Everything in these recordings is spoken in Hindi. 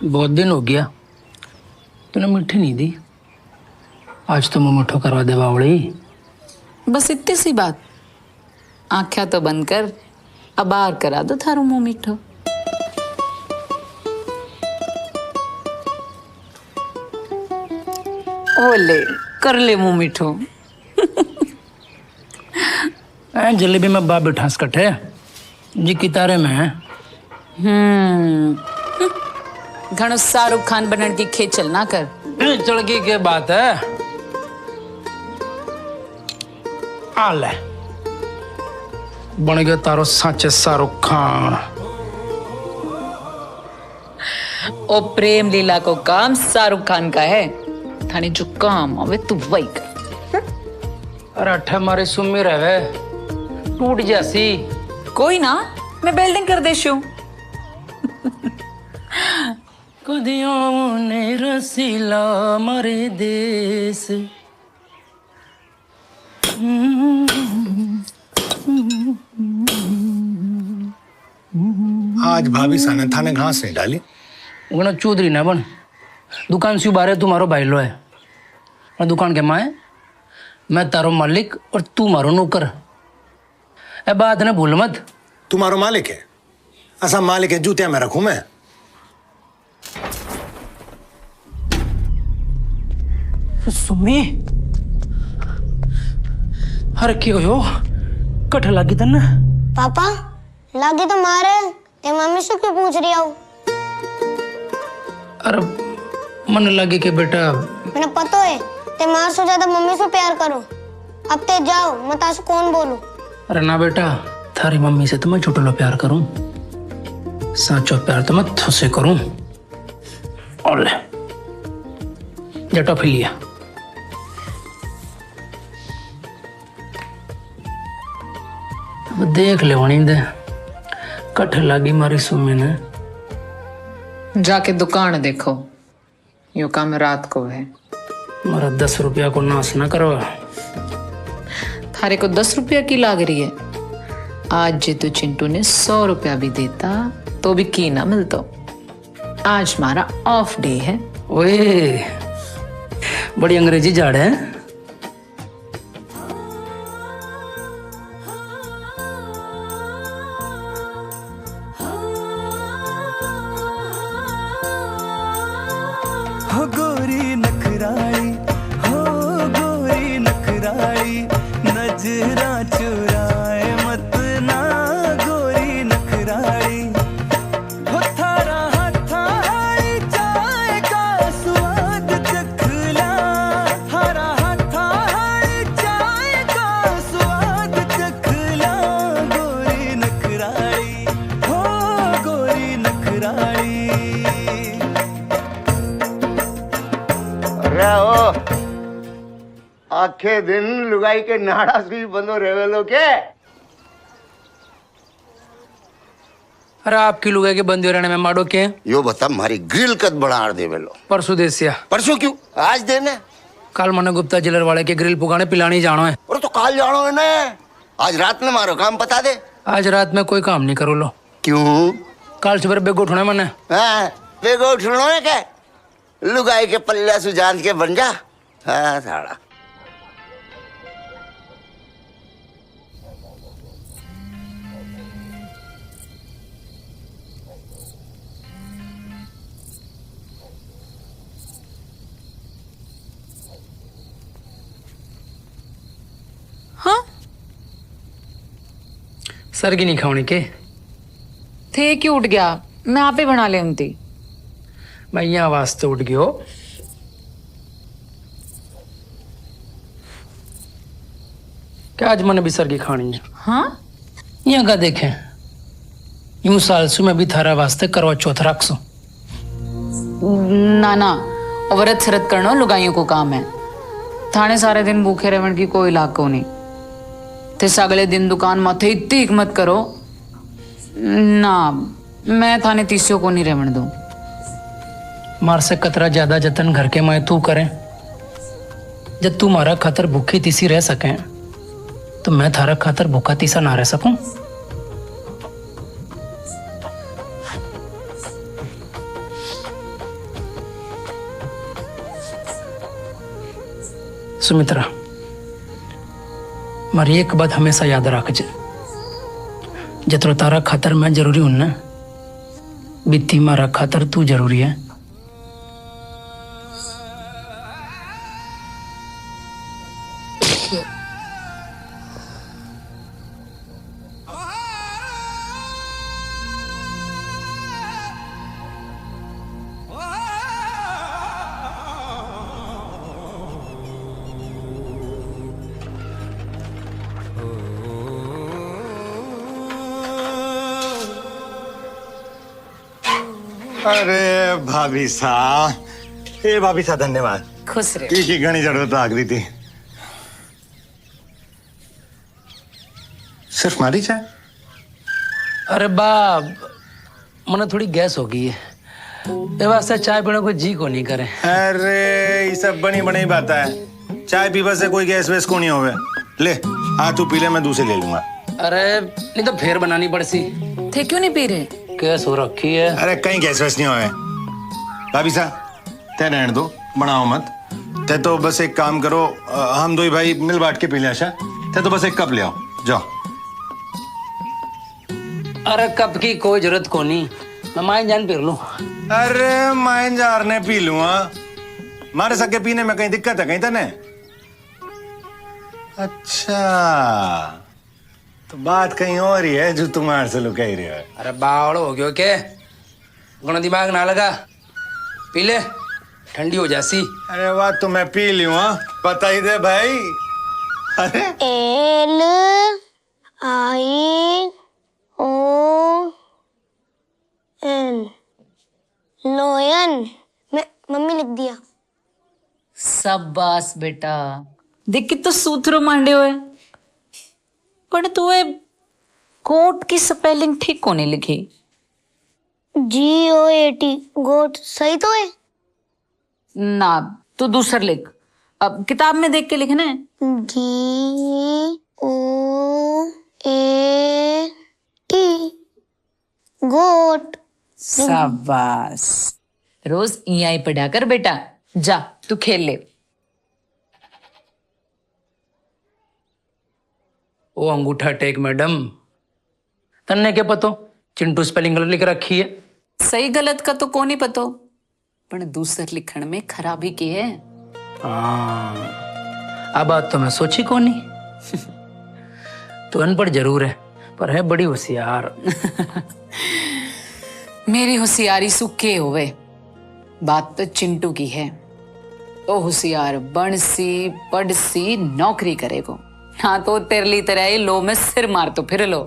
बहुत दिन हो गया तूने मिठी नहीं दी। आज तो मुंह मिठो करवा दे बावड़ी। बस इतनी सी बात। आँखें तो बंद कर, अब बाहर करा दो थारू मुंह मीठो। ओले कर ले मुंह मीठो। जलेबी में बाप बिठास कटे जी कितारे में है। घणो शाहरुख खान बनने की खेचल ना कर। चड़की के बात है। आ ले बन गया तारो साचे शाहरुख खान। ओ प्रेम लीला को काम शाहरुख खान का है। थाने जो काम आवे तू वही कर। अरे अठे मारी सुमी रहे टूट जैसी। कोई ना, मैं बिल्डिंग कर देशू। कदियों ने रसीला मारे देश। आज भाभी साने थाने घास नहीं डाली। उगना चौधरी ना बन। दुकान से बारे तुम्हारो भाईलो है और दुकान के माए मैं तारो मालिक और तू मारो नौकर। ए बात ने भूल मत। तुम्हारो मालिक है, असा मालिक है जूतिया में रखूं मैं। सुमी अरे क्यों हो कठ लगी तन। पापा लागी तो मारे ते मम्मी से क्यों पूछ रही हो? अरे मन लगे कि बेटा मैंने पता है ते मार से ज्यादा मम्मी से प्यार करो। अब ते जाओ मैं तासे कौन बोलूं। अरे ना बेटा थारी मम्मी से तो मैं छोटो प्यार करूं। साचो प्यार तो मैं तुझसे करूं। और ले जटा फिलिया अब देख ले वणी दे कठ लागी मारी सुमी ने। जाके दुकान देखो, यो काम रात को है। मारा 10 रुपया को नाश ना करो। थारे को 10 रुपया की लाग रही है। आज जे तो चिंटू ने 100 रुपया भी देता तो भी की ना मिलता। आज हमारा ऑफ डे है। ओए बड़ी अंग्रेजी झाड़ है। हो गोरी नखराली, हो गोरी नखराली, नजरा चुराए मत ना गोरी नखराली। हो थारा हथाली चाय का स्वाद चखला, थारा हथाली चाय का स्वाद चखला गोरी नखराली, हो गोरी नखराली। अरे ओ आखे दिन लुगाई के नाड़ा भी बंदो रेवेलो के। अरे आपकी लुगाई के बंदी रहने में माडो के यो बता मारी ग्रिल कद बढ़ा देवेलो। परसों देसिया परसों क्यों आज देने? कल मने गुप्ता जिलर वाले के ग्रिल पुगाने पिलानी जानो है। और तो काल जानो है ना। आज रात में मारो काम बता दे। आज रात में कोई काम नहीं करो लो। क्यों? कल सुबह बेगो उठना मने। हाँ बेगो उठनो है क्या? लुगाई के पल्ला सुजान के बन जा। हाँ साड़ा हाँ सर की नहीं खाने के थे क्यों उठ गया? मैं आप ही बना ले उनती। मैं यहाँ वास्ते उठ गयो। क्या आज मैंने भी सर की खानी है। हाँ यहाँ का देखें यूं साल से मैं भी थारा वास्ते करवा चौथ रख सो। ना ना व्रत शरत करना लुगाइयों को काम है। थाने सारे दिन भूखे रहने की कोई लाग को नहीं। थे अगले दिन दुकान माथे इतनी हिकमत करो ना। मैं थाने तीसियों को नहीं रहने दूं। मार से कतरा ज्यादा जतन घर के मैं तू करें। जब तू मारा खातर भूखी तीसी रह सके तो मैं थारा खातर भूखा तीसा ना रह सकूं। सुमित्रा, मारी एक बात हमेशा याद रखजे, जतरो तारा खातर मैं जरूरी हूं ना, बित्ती मारा खातर तू जरूरी है। अरे भाभी साहब, ए भाभी साहब धन्यवाद। खुश रहे। की घनी जरूरत आ गई थी। सिर्फ मारी चाय? अरे बाप, मने थोड़ी गैस हो गई है, ये वास्ते चाय पीने को जी को नहीं करे। अरे ये सब बनी बनी बात है, चाय पीवा से कोई गैस वैस को नहीं होवे। ले आ तू पी ले, मैं दूसरे ले लूंगा। अरे नहीं तो फिर बनानी पड़सी। थे क्यों नहीं पी रहे? गैस हो रखी है। अरे कहीं गैस वैस नहीं होवे। भाभी साहब तय रहने दो, बनाओ मत। ते तो बस एक काम करो, हम दो ही भाई मिल बांट के पी ले। अच्छा ते तो बस एक कप ले आओ, जाओ। अरे कप की कोई जरूरत को नहीं, मैं माइन जान पी लूं। अरे माइन जार ने पी लूंगा, मारे सके पीने में कहीं दिक्कत है कहीं तने? अच्छा तो बात कहीं और ही है जो तुम्हारे से लुका ही रहा है। अरे बावड़ो हो गयो के, गुना दिमाग ना लगा, पी ले, ठंडी हो जासी। अरे वाह तो मैं पी लूंगा, पता ही दे भाई। अरे L I O N, लोयन। मैं मम्मी लिख दिया। शाबाश बेटा, देख कितो सूत्रो मांडे हुए। पर तू कोट की स्पेलिंग ठीक को नहीं लिखी। GOAT, गोट सही तो है? ना तू दूसर लिख, अब किताब में देख के लिखना है। GOAT, गोट। शाबाश, रोज ई पढ़ा कर बेटा। जा तू खेल ले। ओ अंगूठा टेक मैडम, तन्ने के पतो चिंटू स्पेलिंग गलत लिख रखी है। सही गलत का तो को नहीं पतो, पर दूसर लिखण में खराबी की है। हाँ, अब बात तो मैं सोची को नहीं। तो अनपढ़ जरूर है, पर है बड़ी होशियार। मेरी होशियारी सुखे होवे, बात तो चिंटू की है। तो होशियार बनसी पढ़सी नौकरी करेगो, हाँ तो तेरली तरह ही लो में सिर मार तो फिर लो।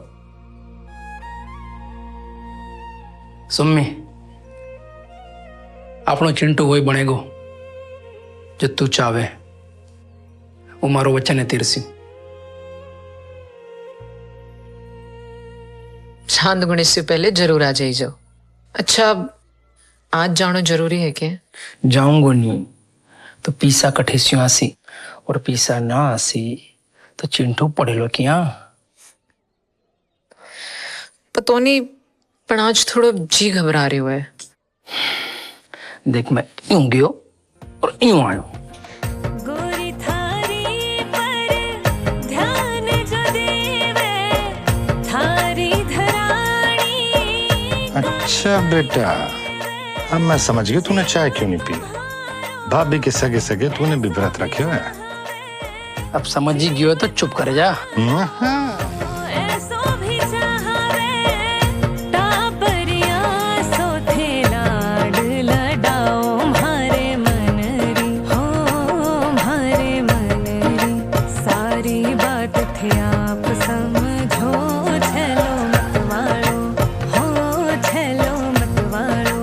सुम्मी, આપણો चिंटू वही बनेगो जो तू चावे, वो मारो वचन है तीरसी। चांद गुणे से पहले जरूर आ जाइए। अच्छा आज जानो जरूरी है क्या? जाऊंगो नहीं तो पीसा कठेसियों आसी, और पीसा ना आसी तो चिंटू पढ़े लो क्या। पतो नहीं, पर आज थोड़ा जी घबरा रही हुआ है। देख मैं यूं गयो और यूं आयो। गोरी थारी पर ध्यान जो देवे, थारी धरानी। अच्छा बेटा, अब मैं समझ गया तूने चाय क्यों नहीं पी। भाभी के सगे सगे तूने भी व्रत रखे हुए हैं। अब समझ ही गयो तो चुप कर जा। ऐसो भी चाहवे, टापरिया सो थे लाड लडाओ म्हारे मनरी, हो म्हारे मनरी। सारी बात थे आप समझो, छलो मतवालो, हो छलो मतवालो।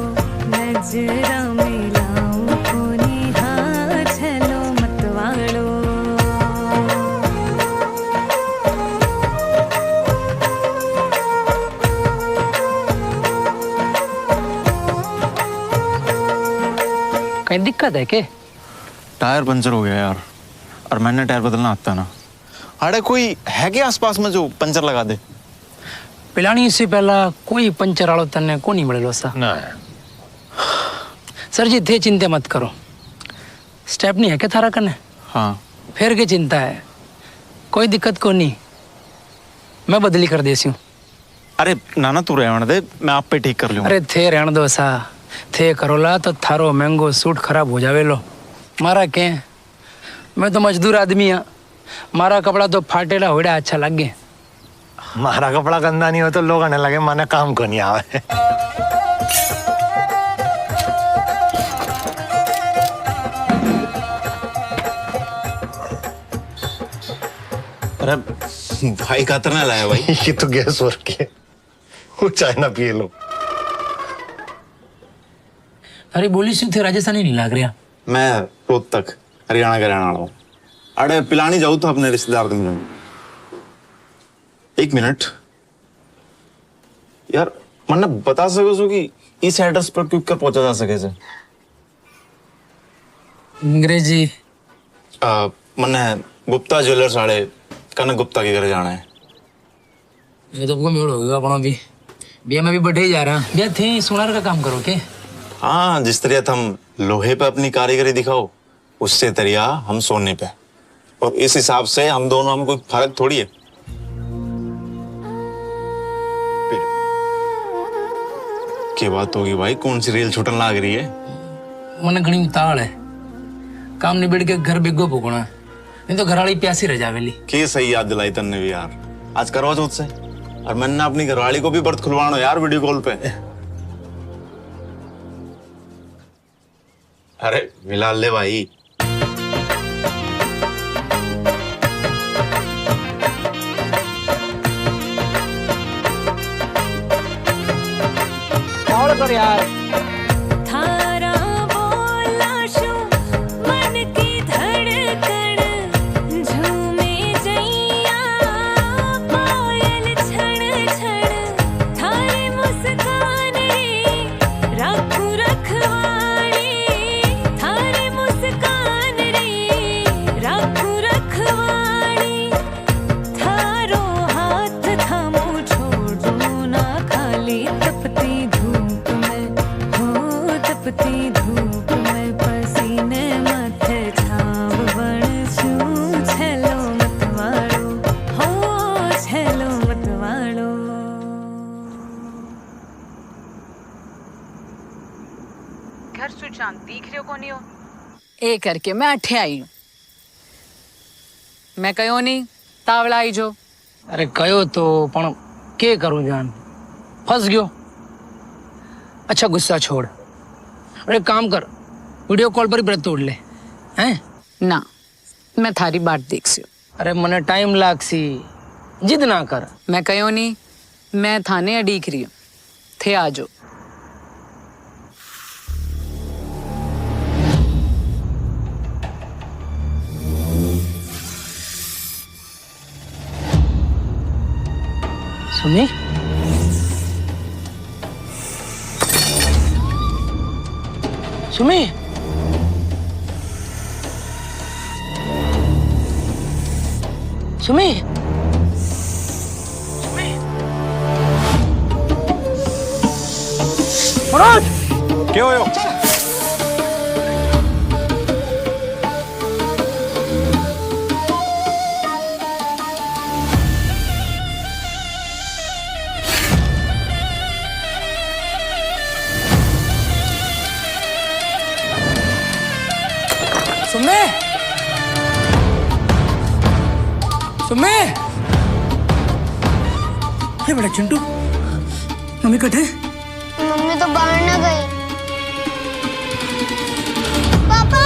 नजरा मिलाऊं कोनी, हाँ छलो मतवालो। कहीं दिक्कत है के? टायर पंचर हो गया यार, और मैंने टायर बदलना आता ना। अरे कोई है क्या आसपास में जो पंचर लगा दे? पिलानी से पहला कोई पंचर वालों तन्ने को नहीं मिले सा। ना सर जी थे चिंता मत करो, स्टेप नहीं है क्या थारा करने? हाँ फिर की चिंता है, कोई दिक्कत को नहीं, मैं बदली कर देसी हूँ। अरे नाना तू रहने दे, मैं आप पे ठीक कर लूँगा। अरे थे रहने दो सा, थे करोला तो थारो महंगो सूट खराब हो जावे लो। मारा के मैं तो मजदूर आदमी हाँ, मारा कपड़ा तो फाटेला होड़ा अच्छा लगे। मारा कपड़ा गंदा नहीं हो तो लोग आने लगे माने काम को नहीं आवे। अरे भाई का तरह लाया भाई। ये तो गैस और के वो चाय ना पिए लो। अरे बोली सी थे राजस्थानी नहीं लग रहा। मैं रोहतक हरियाणा का रहने वाला हूँ। अरे पिलानी जाऊँ तो अपने रिश्तेदार तो मिलूंगा। एक मिनट यार, मन्ने बता सको सो कि इस एड्रेस पर क्यों कर पहुंचा जा सके से? अंग्रेजी मन्ने गुप्ता ज्वेलर्स वाले कनक गुप्ता के घर जाना है। ये तो मेड़ हो गया अपना भी। भैया मैं भी बढ़े ही जा रहा। भैया थे सोनार का काम करो के? हाँ, जिस तरह तुम लोहे पे अपनी कारीगरी दिखाओ, उससे तरिया हम सोने पे, और इस हिसाब से हम दोनों में कोई फर्क थोड़ी है। क्या बात होगी भाई, कौन सी रेल छूटन लाग रही है? मन घनी उतावल है, काम निबड़ के घर बेगो भोगना, नहीं तो घरवाली प्यासी रह जावेली। की सही याद दिलाई तन्ने भी यार, आज करवा चौथ से, और मैंने अपनी घरवाली को भी व्रत खुलवाना यार वीडियो कॉल पे। अरे मिला ले भाई। कर यार थारा बोला शो मन की धड़कन झूमे जैया पायल छण छण थारे मुस्कान रे राखू रखवाड़ी थारे मुस्कान रे राखू रखवाड़ी थारो हाथ थामो छोड़ो ना खाली तपती धूप तपती धूप में पसीने माथे छाव बण छू छेलो मतवाड़ो हो छेलो मतवाड़ो। घर सुचान दिख रहे हो कोनी हो? ए करके मैं अठे आई हूँ। मैं कहो नहीं तावड़ा आई जो। अरे कयो तो पण के करूं जान, फंस गयो। अच्छा गुस्सा छोड़, अरे काम कर, वीडियो कॉल पर ही व्रत तोड़ ले हैं? ना, मैं थारी बात देख सी। अरे मने टाइम लाग सी, जिद ना कर। मैं कहो नहीं, मैं थाने अडीक रही हूँ, थे आजो। सुनी सुमी सुमी मनोज क्या हो? सुमे सुमे, ये बड़ा चिंटू, मम्मी कटे? मम्मी तो बाहर ना गई। पापा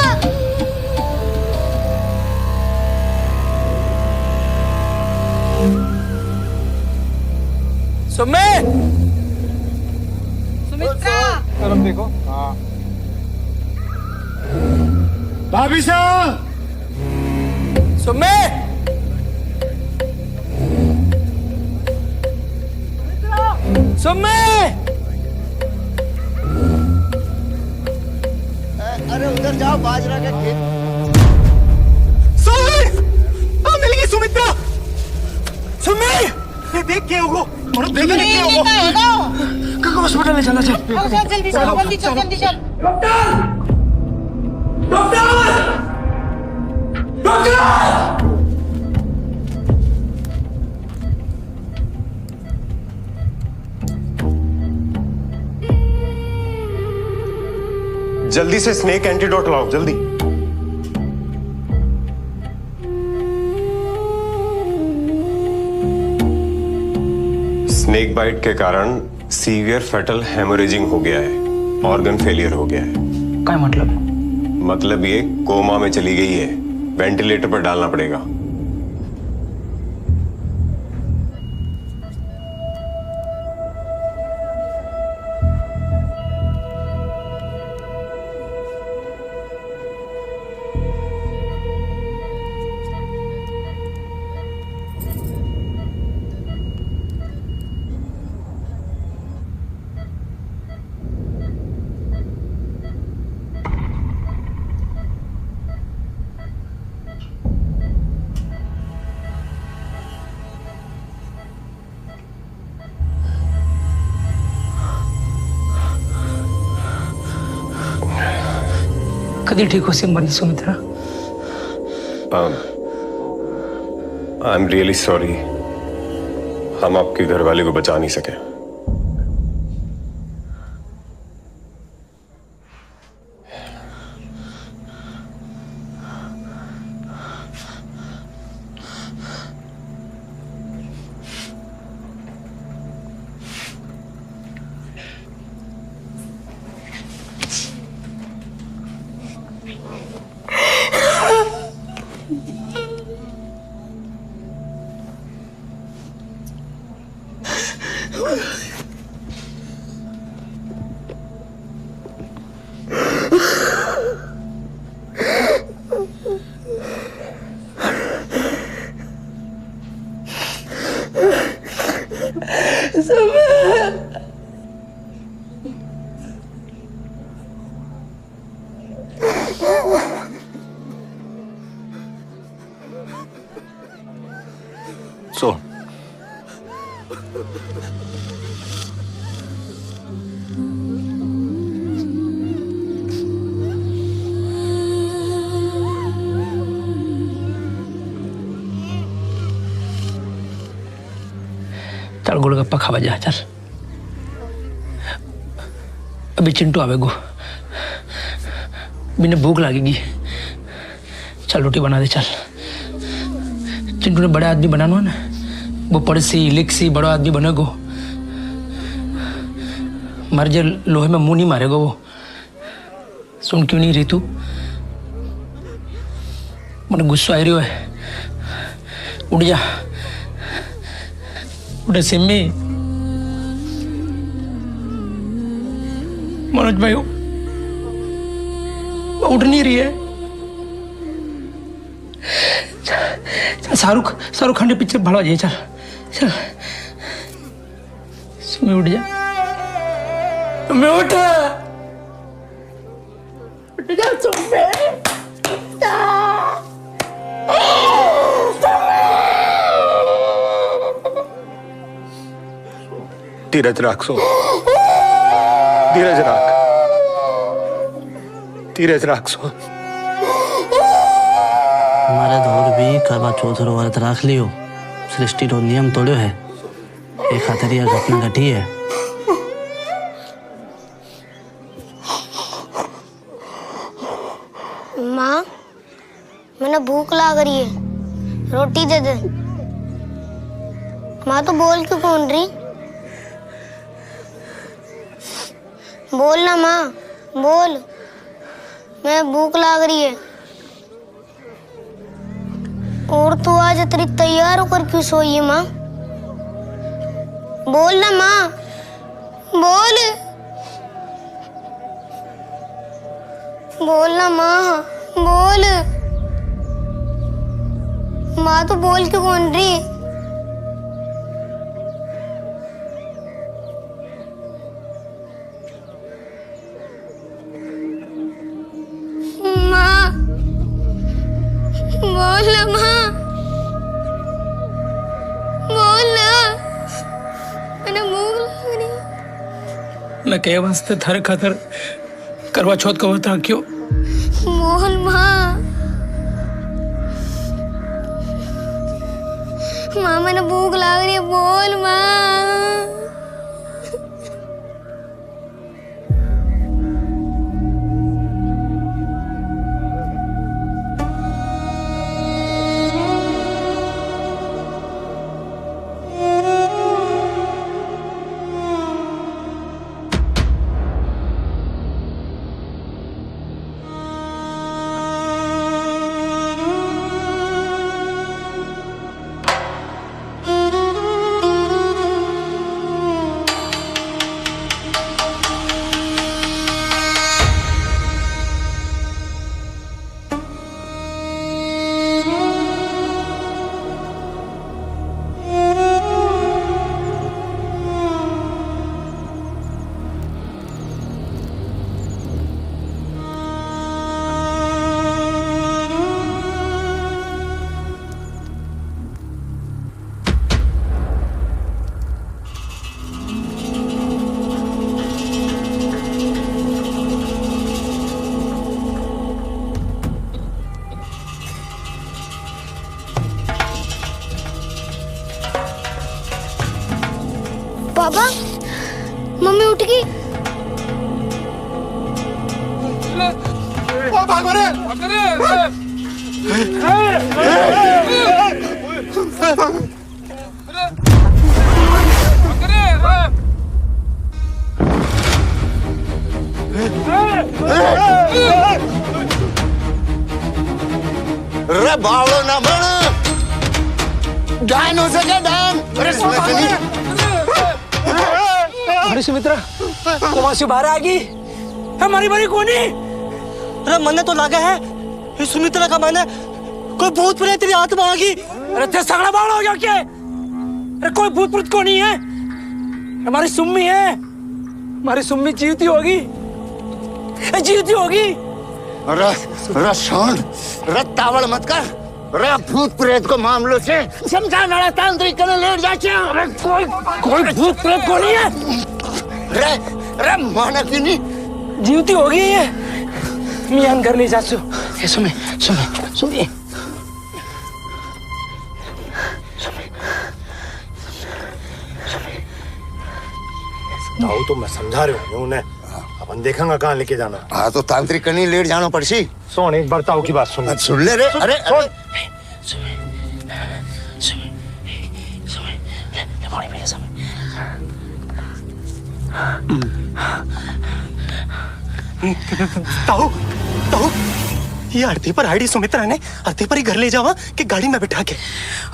सुमे, सुमित्रा देखो। हाँ भाभी साहब, सुमे, सुमे। अरे उधर जाओ, बाजरा के खेत। मिल गई सुमित्रा। सुमी, ये देख के होगो, और देख के होगो। काका हॉस्पिटल में चला चल। जल्दी चल, जल्दी चल, जल्दी चल। डॉक्टर! डॉक्टर! जल्दी से स्नेक एंटीडोट लाओ, जल्दी। स्नेक बाइट के कारण सीवियर फेटल हेमोरेजिंग हो गया है, ऑर्गन फेलियर हो गया है। क्या मतलब? मतलब ये कोमा में चली गई है, वेंटिलेटर पर डालना पड़ेगा। कभी ठीक हो से मरीज Sumitra? I am really sorry, हम आपके घर वाले को बचा नहीं सके। सो चल गोलगप्पा खावा जा, चल। अभी चिंटू आवेगो, बिना भूख लगेगी। चल रोटी बना दे, चल। चिंटू ने बड़ा आदमी बनाना है ना, वो पड़सी लिखसी बड़ा आदमी बनेगो। मर जे लोहे में मुंह नहीं मारेगा वो। सुन क्यों नहीं रही तू? मन गुस्सा आ रही है। उठ जा, उठ सिम्मी। मनोज भाई वो उठ नहीं रही है। चल शाहरुख खान के पिक्चर भाड़ा जाइए, चल चल। सुमी उठ जा, मैं उठ जा सुमी। धीरज रख, सो धीरज रख, धीरज रख, सो। हमारे दौर भी करवा चौथ रो व्रत राख लियो, सृष्टि रो नियम तोड़ो है, एक खातिर यह घटना घटी है। माँ, मैंने भूख लग रही है, रोटी दे दे। माँ तो बोल क्यों कौन रही? बोल ना माँ, बोल। मैं भूख लग रही है। और तू आज इतनी तैयार होकर क्यों सोई है माँ? बोल ना माँ, बोल। बोल ना माँ, बोल। माँ तो बोल क्यों कौन रही? माँ, बोल ना माँ, बोल ना। मैंने भूख लग रही है। मैं कह वास्ते थारे खातर करवा चौथ का व्रत रखियो। बोल माँ, माँ मैंने भूख लग रही है, बोल माँ। पापा, मम्मी उठ गई। भागो रे! रे बावड़ो ना बन, डायन हो सके डायन। अरे अरे सुमित्रा, कोमा से बाहर आ गई। हमारी बारी कोनी। अरे मन तो लगा है, ये सुमित्रा का मन है। कोई भूत प्रेत तेरी आत्मा आ गई। अरे ते सगड़ा बावड़ा हो गया क्या? अरे कोई भूत प्रेत को नहीं है, हमारी सुम्मी है। हमारी सुम्मी जीवती होगी, जीवती होगी। अरे शान, अरे तावड़ मत कर। अरे भूत प्रेत को मामलों से समझा नड़ा तांत्रिक ने लेट जाचे। अरे कोई भूत प्रेत को नहीं है। अरे माना क्यों नहीं? जीवती होगी ये। मियान घर ले जा सो। सुमे सुमे सुमे ताऊ तो मैं समझा रही हूँ उन्हें। अपन देखेंगे कहाँ लेके जाना। हाँ तो तांत्रिक कहीं लेट जाना पड़सी। सोन एक बार ताऊ की बात सुन। सुन ले रे। अरे ताऊ ताऊ, ये आरती पर आईडी सुमित्रा ने आरती पर ही घर ले जावा कि गाड़ी में बिठा के।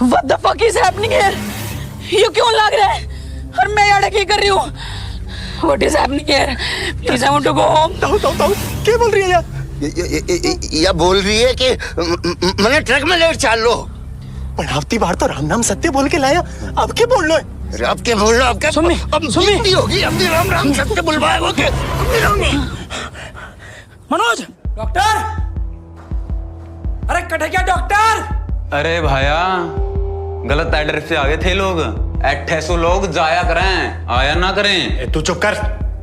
What the fuck is happening here? ये क्यों लग रहा है? और मैं यहाँ क्या कर रही हूँ? What is happening here? Please, I want to go home. ताऊ ताऊ ताऊ, क्या बोल रही है यार? यह बोल रही है कि मैंने ट्रक में लेट चाल लो। पर हफ्ती बार तो राम नाम सत्य बोल के लाया, अब क्या बोल लो? अब क्या बोल लो? अब क्या सुम्मी सुम्मी होगी? अब भी राम राम सत्य बुलवाए वो के। मनोज, डॉक्टर, अरे कटे क्या डॉक्टर? अरे भाया, गलत एड्रेस से आ गए थे लोग। 800 लोग जाया करें, आया ना करें। तू चुप कर,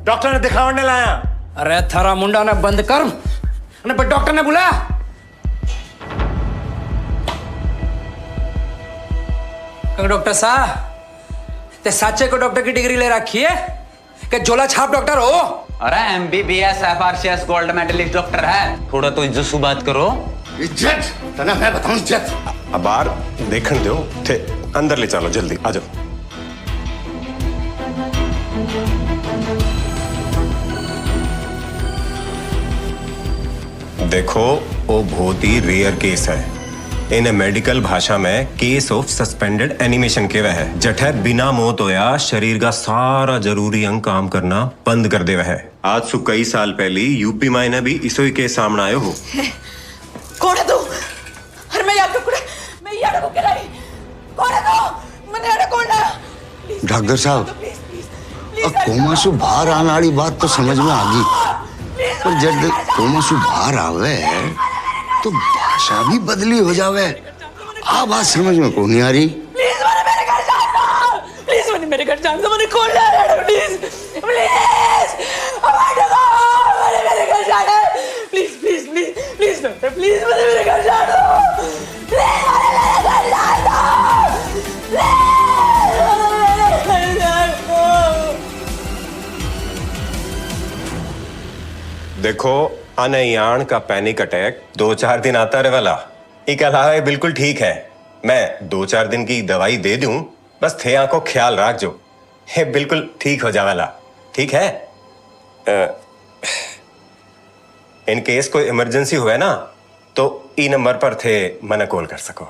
डॉक्टर ने दिखाने लाया। अरे थारा मुंडा ने बंद कर, पर डॉक्टर ने बुलाया। डॉक्टर साहब, ते साचे को डॉक्टर की डिग्री ले रखी है कि झोला छाप डॉक्टर हो? अरे MBBS FRCS gold medalist doctor है। थोड़ा तो इज्जत से बात करो। इज्जत तना मैं बताऊं इज्जत। अब बाहर देखने दो थे, अंदर ले चलो जल्दी आ जाओ। देखो वो बहुत ही रेयर केस है। इन मेडिकल भाषा में केस ऑफ सस्पेंडेड एनिमेशन के वह है। जठे बिना मौत होया शरीर का सारा जरूरी अंग काम करना बंद कर दे वह। आज से कई साल पहले यूपी में ने भी इसो ही केस सामने आयो हो। कौन है तू? अरे मैं यहाँ को गिराई। कौन है तू? मैंने यहाँ कौन है? डॉक्टर साहब, कोमा से बाहर आने वाली बात तो समझ में आ गई, पर जब कोमा से बाहर आवे तो भाषा भी बदली हो जावे। आ बात समझ में को नहीं आ रही। प्लीज मैंने मेरे घर जाना। प्लीज मैंने मेरे घर जाना। मैंने कौन ले रहा है? प्लीज प्लीज मैंने मेरे घर जाना। Please please please please doctor, please मैंने मेरे घर जाना। प्लीज मैंने मेरे घर जाना। देखो अनयान का पैनिक अटैक 2-4 दिन आता रहे वाला एक अलावा ये बिल्कुल ठीक है। मैं 2-4 दिन की दवाई दे दूं, बस थे आंखों ख्याल रख जो ये बिल्कुल ठीक हो जावेला। ठीक है? इन केस कोई इमरजेंसी हुआ ना तो ई नंबर पर थे मना कॉल कर सको।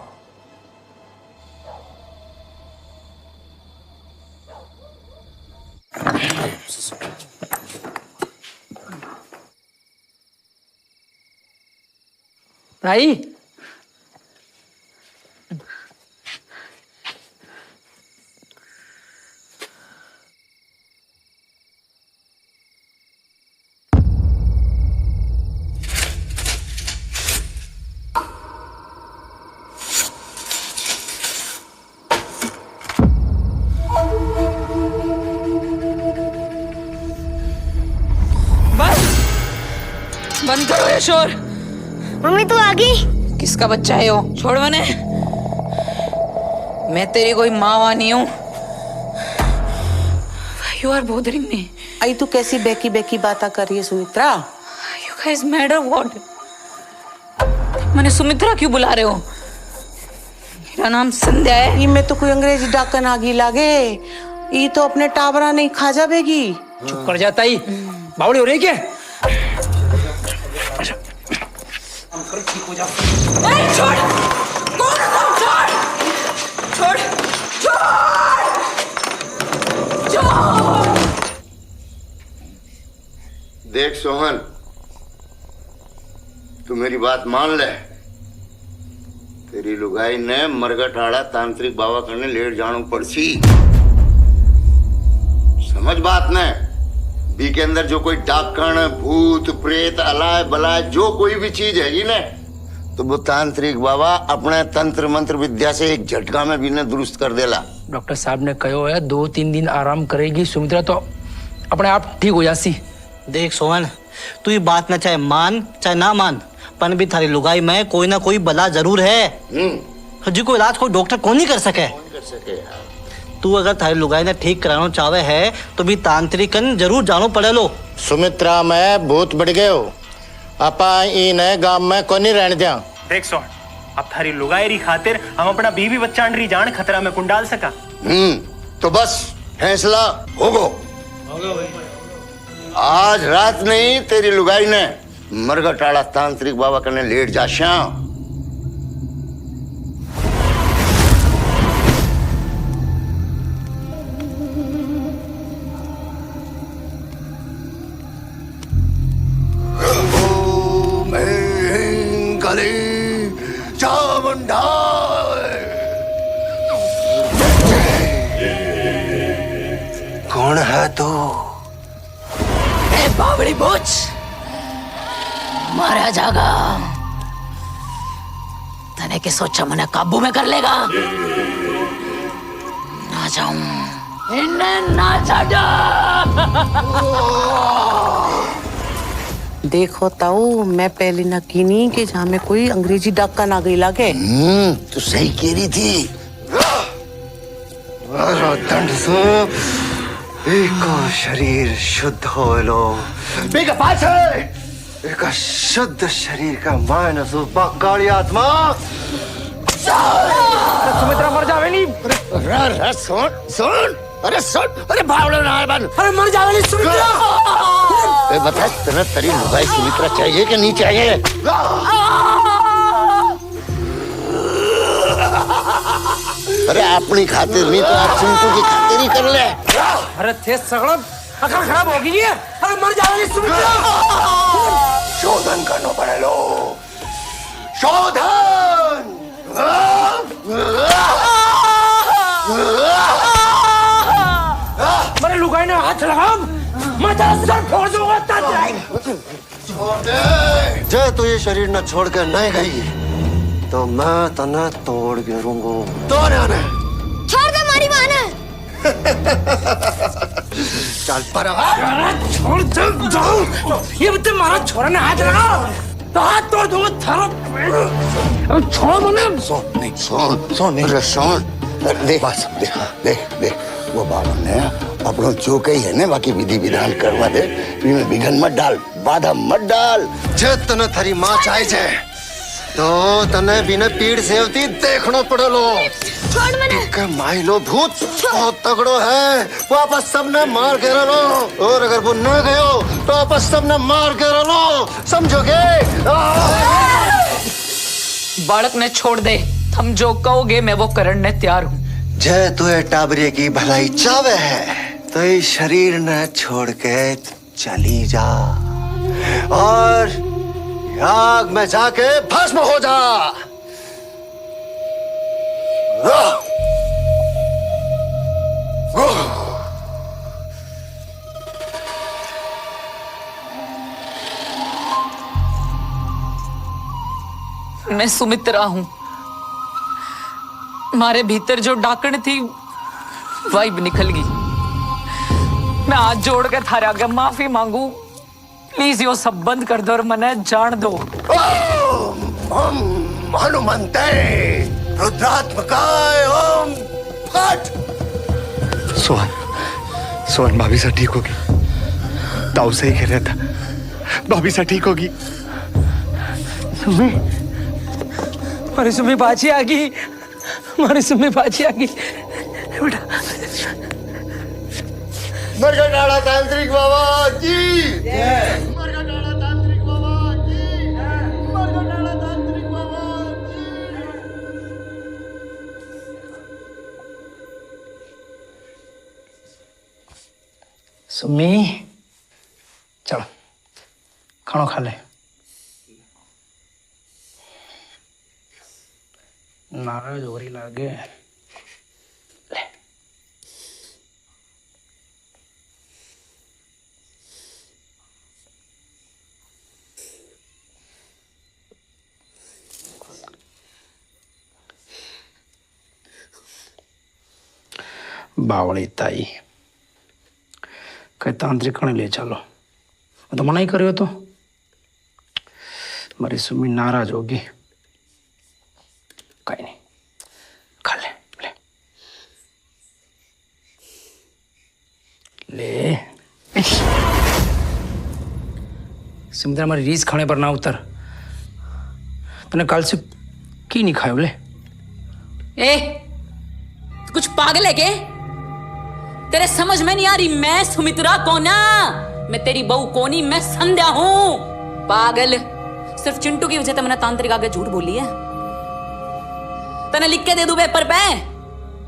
भाई बंद करो ये शोर। मम्मी तू आ गई? किसका बच्चा है वो? छोड़ मैंने, मैं तेरी कोई माँ वाँ नहीं हूँ। You are bothering me. आई तू कैसी बेकी बेकी बातें कर रही है सुमित्रा? यू गाइस मैड और व्हाट? मैंने सुमित्रा क्यों बुला रहे हो? मेरा नाम संध्या है। ये में तो कोई अंग्रेजी डाकन आगी लागे, ये तो अपने टाबरा नहीं खा जाएगी। चुप कर जाता ही, बावड़ी हो रही क्या? ठीक हो जा। छोड़, कौन है तुम? छोड़, छोड़, छोड़। देख सोहन, तू मेरी बात मान ले। तेरी लुगाई ने मरगटाड़ा तांत्रिक बाबा करने लेट जानो पड़सी। समझ बात ने? बी के अंदर जो कोई डाकण भूत प्रेत अलाय बलाय जो कोई भी चीज हैगी ने तो वो तांत्रिक बाबा अपने तंत्र मंत्र विद्या से एक झटका में भी ने दुरुस्त कर देला। डॉक्टर साहब ने कहो है 2-3 दिन आराम करेगी सुमित्रा तो अपने आप ठीक हो जासी। देख सोहन, तू ये बात ना चाहे मान चाहे ना मान, पर भी थारी लुगाई में कोई ना कोई बला जरूर है जी को इलाज कोई डॉक्टर कौन नहीं कर सके। तू अगर थारी लुगाई ने ठीक कराना चाहे है तो भी तांत्रिकन जरूर जानो पड़े लो। सुमित्रा मैं बहुत बढ़ गए हो, आपा इन गांव में कौन नहीं रहने दिया। देख सोहन, अब थारी लुगाई खातिर हम अपना बीवी बच्चा अंडरी जान खतरा में कुंड डाल सका। तो बस फैसला होगो। आज रात नहीं तेरी लुगाई ने मरगटाड़ा तांत्रिक बाबा करने लेट जा श्याम। कौन है तू? बावड़ी बोझ मारा जागा। तने के सोचा मने काबू में कर लेगा? ना जाऊं इन्हें ना छाड़ा। देखो ताऊ, मैं पहले न कीनी कि जहाँ में कोई अंग्रेजी डाका ना गई लागे। तू सही कह रही थी। दंड से एक शरीर शुद्ध हो लो, एक शुद्ध शरीर का मानस काली आत्मा। सुमित्रा मर जावे नहीं। अरे सुन सुन, अरे सुन, अरे भावड़ो ना बन, अरे मर जावे नहीं सुमित्रा। बता तेरा तेरी लुगाई सुमित्रा चाहिए कि नहीं चाहिए? अरे अपनी खातिर नहीं तो आप चिंटू की खातिर ही कर ले। अरे थे सगड़ा अकल खराब हो गई है। अरे मर जावे नहीं सुमित्रा। शोधन करना पड़े लो, शोधन। मेरे लुगाई ने हाथ लगा, मैं तेरा सर फोड़ दूंगा। जय तो ये शरीर न छोड़ कर नहीं गई तो मैं तना तोड़ गिरूंगा। तोड़ आने छोड़ दे मारी माने। चल पर छोड़ दे जाओ। ये बच्चे मारा छोरा ने हाथ लगा तो हाथ तोड़ दूंगा थारा। छोड़ मने। सुन नहीं, सुन सुन, अरे सुन, देख देख देख देख, वो बाबा ने अपनों जो कही है ना बाकी विधि विधान करवा दे, इनमें विघन मत डाल। बाधा मत डाल। जे तने थारी मां चाहे छे तो तने बिना पीड़ सेवती देखनो पड़ेलो। छोड़ मने। के माइलो भूत बहुत तगड़ो है, वो आपस सबने मार के रलो, और अगर वो न गयो तो आपस सबने मार के रलो, समझोगे? बालक ने छोड़ दे, तुम जो कहोगे मैं वो करने तैयार हूँ। जय तुए टाबरे की भलाई चावे है तो इस शरीर न छोड़ के चली जा और आग में जाके भस्म हो जा। मैं सुमित्रा हूं। मारे भीतर जो डाकण थी वाइब निकल गई। मैं हाथ जोड़ के थारे आगे माफी मांगू, प्लीज यो सब बंद कर दो और मने जान दो। ओम हनुमंते रुद्रात्मकाय ओम फट। सोहन भाभी से ठीक होगी। ताऊ सही कह रहा था, भाभी से ठीक होगी। सुमी, हमारी सुमी बाजी आ गई, हमारी सुमी बाजी आ गई बेटा। मरगटाड़ा तांत्रिक बाबा की सुमी, चलो खाना खा ले। नाराज हो रही लागे। ले। बावड़ी ताई कई तांत्रिक खाने ले चलो, तो मना ही करो तो हमारी सुमी नाराज होगी। कहीं नहीं, खा ले ले ले। सुमित्रा हमारी रीस खाने पर ना उतर। तूने कल से की नहीं खाए बोले? ए, तू कुछ पागल है के? तेरे समझ में नहीं आ रही मैं सुमित्रा कोना? मैं तेरी बहू कोनी, मैं संध्या हूं। पागल, सिर्फ चिंटू की वजह से मैंने तांत्रिक आगे झूठ बोली है। तने लिख के दे दूं पेपर पे,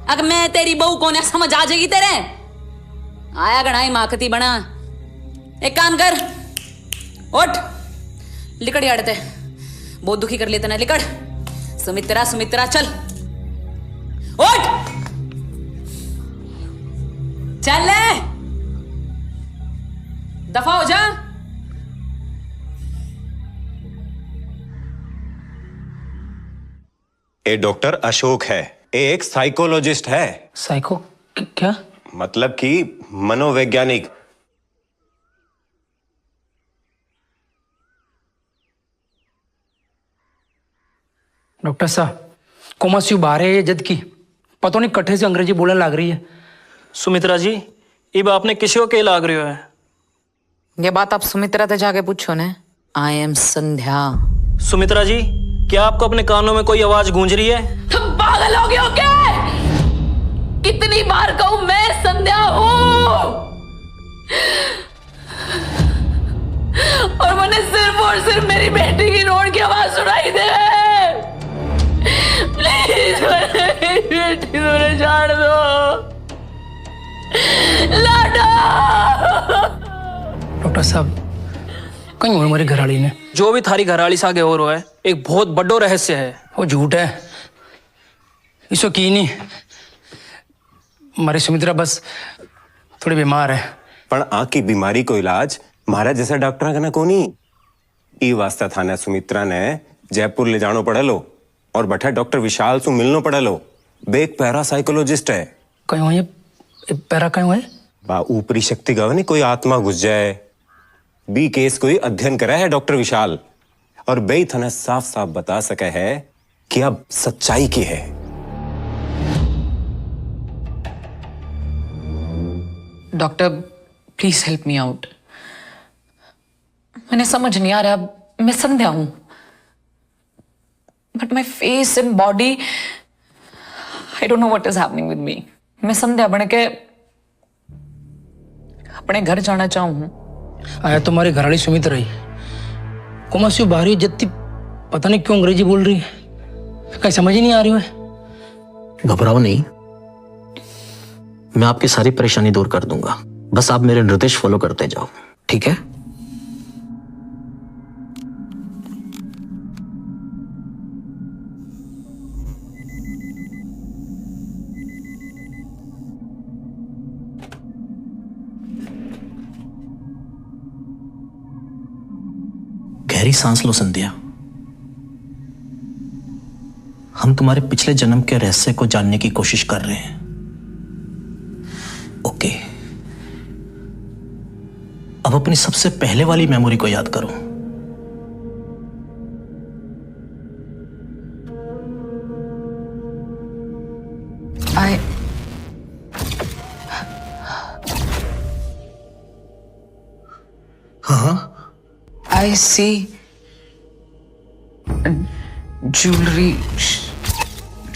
अगर मैं तेरी बहू कोने समझ आ जाएगी तेरे। आया गणाई माखती बना। एक काम कर, उठ, लिकड़ याड़ते, बहुत दुखी कर लेते ना, लिकड़। सुमित्रा सुमित्रा चल, उठ, चल ले, दफा हो जा। ये डॉक्टर अशोक है, ये एक साइकोलॉजिस्ट है। साइको क्या? मतलब कि मनोवैज्ञानिक। डॉक्टर साहब, कोमास्यू बाहर है जद की, पता नहीं कट्ठे से अंग्रेजी बोलने लग रही है। सुमित्रा जी, इब आपने किसी के लाग रही है? ये बात आप सुमित्रा से जाके पूछो ने। आई एम संध्या। सुमित्रा जी, क्या आपको अपने कानों में कोई आवाज गूंज रही है? तुम पागल हो गए हो क्या? कितनी बार कहूं मैं संध्या हूं, और मैंने सिर्फ और सिर्फ मेरी बेटी की रोड की आवाज सुनाई दे। प्लीज मेरी बेटी मुझे छोड़ दो, लाडो। डॉक्टर साहब, कहीं हुए हमारी घरवाली ने? जो भी थारी घरवाली से आगे हो रहा है, एक बहुत बड़ो रहस्य है। वो झूठ है, इसको की नहीं। हमारी सुमित्रा बस थोड़ी बीमार है। पण आँख की बीमारी को इलाज महाराज जैसा डॉक्टर का कोनी। ई वास्ता थाने सुमित्रा ने जयपुर ले जानो पड़ेलो और बैठा डॉक्टर विशाल से मिलनो पड़ेलो। बे एक पैरा साइकोलॉजिस्ट है। कहीं हुए पैरा कहीं हुए? बा ऊपरी शक्ति गवा नहीं, कोई आत्मा घुस जाए बी केस कोई अध्ययन करा है डॉक्टर विशाल, और बे थाने साफ साफ बता सके है कि अब सच्चाई की है। Doctor, please help me out. मैंने समझ नहीं आ रहा, मैं संध्या हूं, but my face and body, I don't know what is happening with me. मैं संध्या बन के अपने घर जाना चाहूं। आया तुम्हारी घरवाली सुमित रही कोमासी बाहरी जत्ती, पता नहीं क्यों अंग्रेजी बोल रही है, कहीं समझ ही नहीं आ रही है। घबराओ नहीं, मैं आपकी सारी परेशानी दूर कर दूंगा, बस आप मेरे निर्देश फॉलो करते जाओ, ठीक है? गहरी सांस लो संध्या। हम तुम्हारे पिछले जन्म के रहस्य को जानने की कोशिश कर रहे हैं। ओके, अब अपनी सबसे पहले वाली मेमोरी को याद करो। हाँ, I see jewelry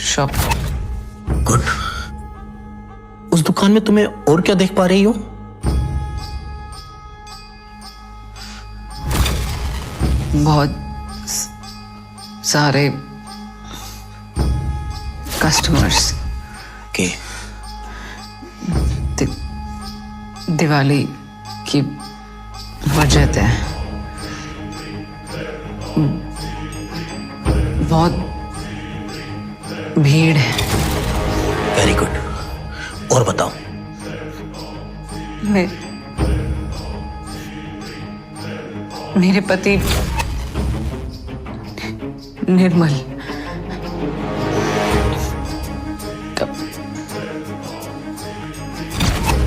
shop. Good. उस दुकान में तुम्हें और क्या देख पा रही हो? बहुत सारे कस्टमर्स के दिवाली की वजह से बहुत भीड़ है। वेरी गुड, और बताओ। मेरे पति निर्मल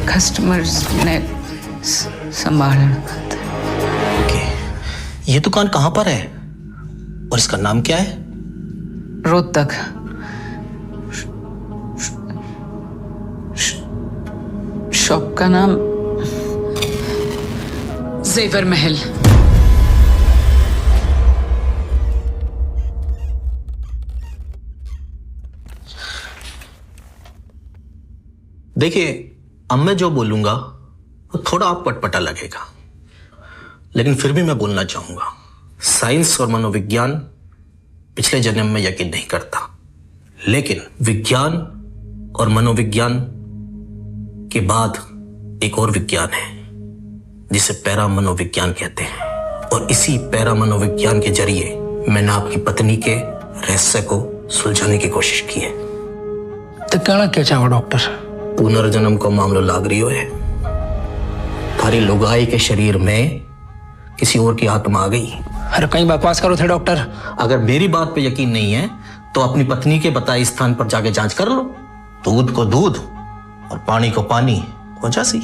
कस्टमर्स ने संभालना। ये दुकान कहां पर है और इसका नाम क्या है? रोहतक। शॉप का नाम जेवर महल। देखिए, अब मैं जो बोलूंगा वो थोड़ा आप पटपटा लगेगा, लेकिन फिर भी मैं बोलना चाहूंगा। साइंस और मनोविज्ञान पिछले जन्म में यकीन नहीं करता, लेकिन विज्ञान और मनोविज्ञान के बाद एक और विज्ञान है जिसे पैरा मनोविज्ञान कहते हैं, और इसी पैरा मनोविज्ञान के जरिए मैंने आपकी पत्नी के रहस्य को सुलझाने की कोशिश की है। तो कहना क्या चाहो डॉक्टर? पुनर्जन्म को मामलो लाग रही है। थारी लुगाई के शरीर में किसी और की आत्मा आ गई। अरे कहीं बकवास करो थे डॉक्टर। अगर मेरी बात पे यकीन नहीं है तो अपनी पत्नी के बताए स्थान पर जाके जांच कर लो। दूध को दूध और पानी को पानी हो जासी।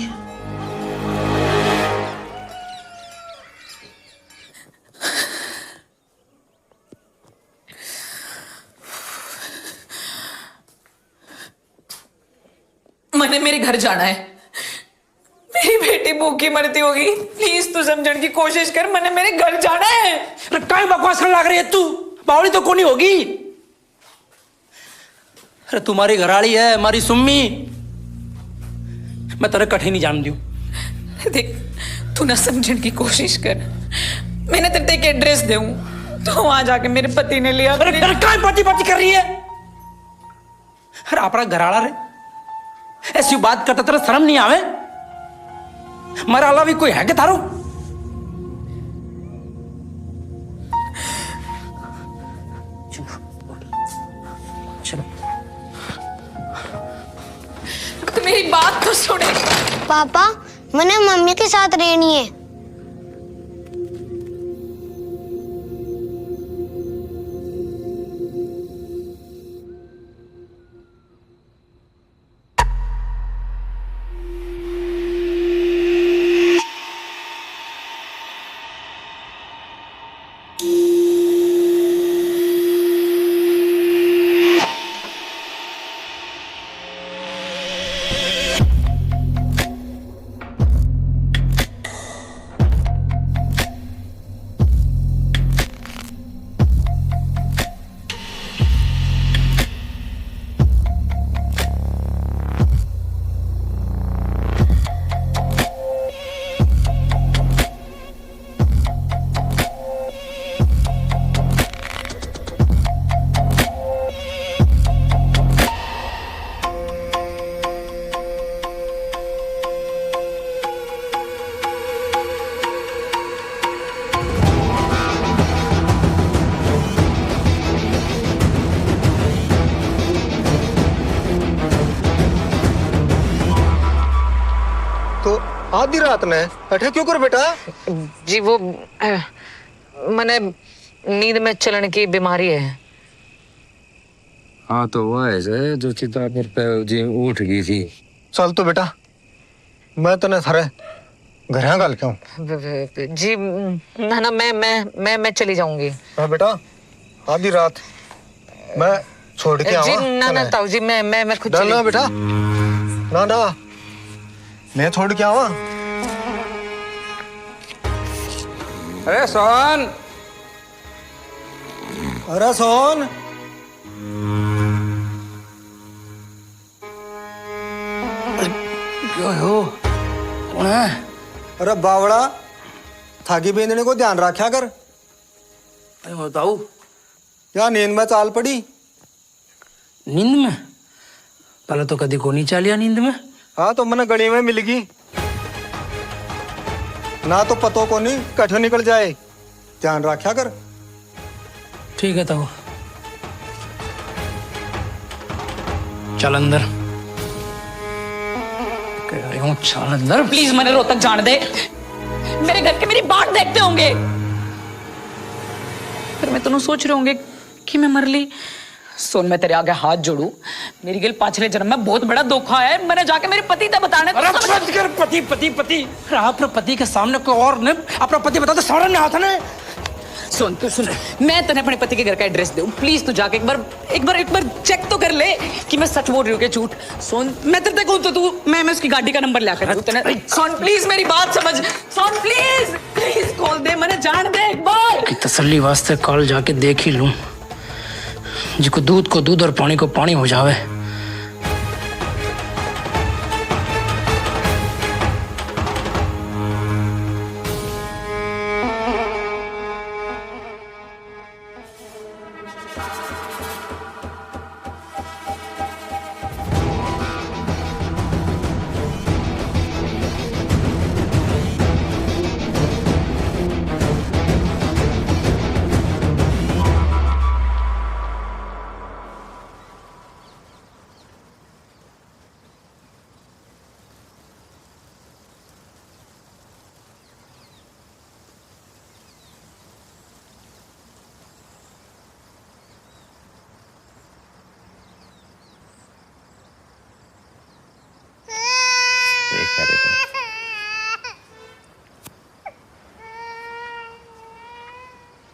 मैंने मेरे घर जाना है। मेरी बेटी भूखी मरती होगी, प्लीज तू समझने की कोशिश कर। मैंने मेरे घर जाना है। अरे कहीं बकवास करने लग रही है तू? बावड़ी तो कोनी होगी। अरे तुम्हारी घरवाली है हमारी सुम्मी। मैं तेरे कठिन नहीं जान दूं। देख, तू ना समझने की कोशिश कर। मैंने तेरे एक एड्रेस दूं तो वहां जाके मेरे पति ने लिया। अरे कहीं पार्टी पार्टी कर रही है? अरे अपना घरवाला रे, ऐसी बात करता तेरा शर्म नहीं आवे? मारा अलावा भी कोई है क्या थारो? चलो तो मेरी बात तो सुने। पापा, मैंने मम्मी के साथ रहनी है। तो आधी रात ने अठे क्यों कर बेटा? जी वो मैंने नींद में चलने की बीमारी है। हाँ तो वो ऐसे जो चिता पर जी उठ गई थी। चल तो बेटा मैं तने थारे घर गल क्यों? जी ना मैं चली जाऊंगी। हाँ बेटा आधी रात मैं छोड़ के जी आवा? ना ताऊ जी मैं खुद ना बेटा ना मैं छोड़ के आवा? अरे सोहन, अरे सोहन, क्यों हो? कौन है? अरे बावड़ा थागी बेंदने को ध्यान रखा कर। अरे बताओ क्या नींद में चाल पड़ी? नींद में? पहले तो कभी को नहीं चालिया नींद में। हाँ तो मैंने गली में मिल गई ना, तो पतो को नहीं कठो निकल जाए, ध्यान रखा कर। ठीक है तो चल अंदर। कह रही हूँ चल अंदर। प्लीज मैंने रोहतक जान दे, मेरे घर के मेरी बाट देखते होंगे, फिर मैं तुम्हें सोच रहे होंगे कि मैं मर ली। सोन मैं तेरे आगे हाथ जोड़ू, मेरी गिल पाछले जन्म में बहुत बड़ा धोखा है, मैंने जाके मेरे पति से बताने। पति पति पति अपने पति के सामने कोई और ने अपना पति बता तो सामने नहीं आता ना। सुन तू सुन, मैं तेने अपने पति के घर का एड्रेस दूं, प्लीज तू जाके एक बार चेक तो कर ले कि मैं सच बोल रही हूँ कि झूठ। सोन मैं तेरे को तो तू मैं उसकी गाड़ी का नंबर लाकर दूं तेने। सोन प्लीज मेरी बात समझ, सोन प्लीज खोल दे, मैंने जान दे एक बार की तसल्ली वास्ते कल जाके देख ही लूं, जिको दूध को दूध और पानी को पानी हो जावे।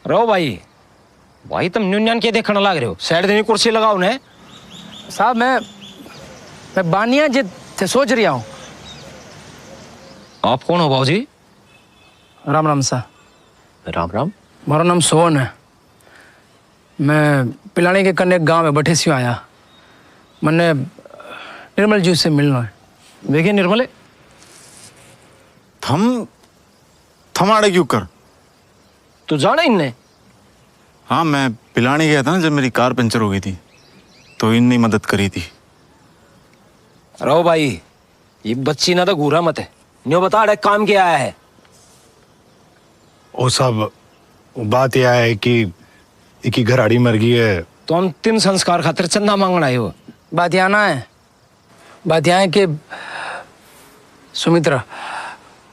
रो भाई तुम न्यून के देखने लग रहे हो, साइड देनी कुर्सी लगाओ ने। साहब मैं बानिया जी से सोच रहा हूँ। आप कौन हो बाबूजी? राम राम सा। राम राम। मेरा नाम सोहन है, मैं पिलानी के कन्ने गांव में बठे से आया, मैंने निर्मल जी से मिलना है। देखिए निर्मले, थमाड़े क्यों कर? तू जाना इनने? हाँ मैं पिलानी गया था ना जब मेरी कार पंचर हो गई थी, तो इनने मदद करी थी। रो भाई ये बच्ची ना तो घूरा मत है, न्यो बता रहे काम क्या आया है। ओ साहब बात यह है कि एक ही घराड़ी मर गई है, तो हम 3 संस्कार खातिर चंदा मांगना आए हो। बात यहाँ है कि सुमित्रा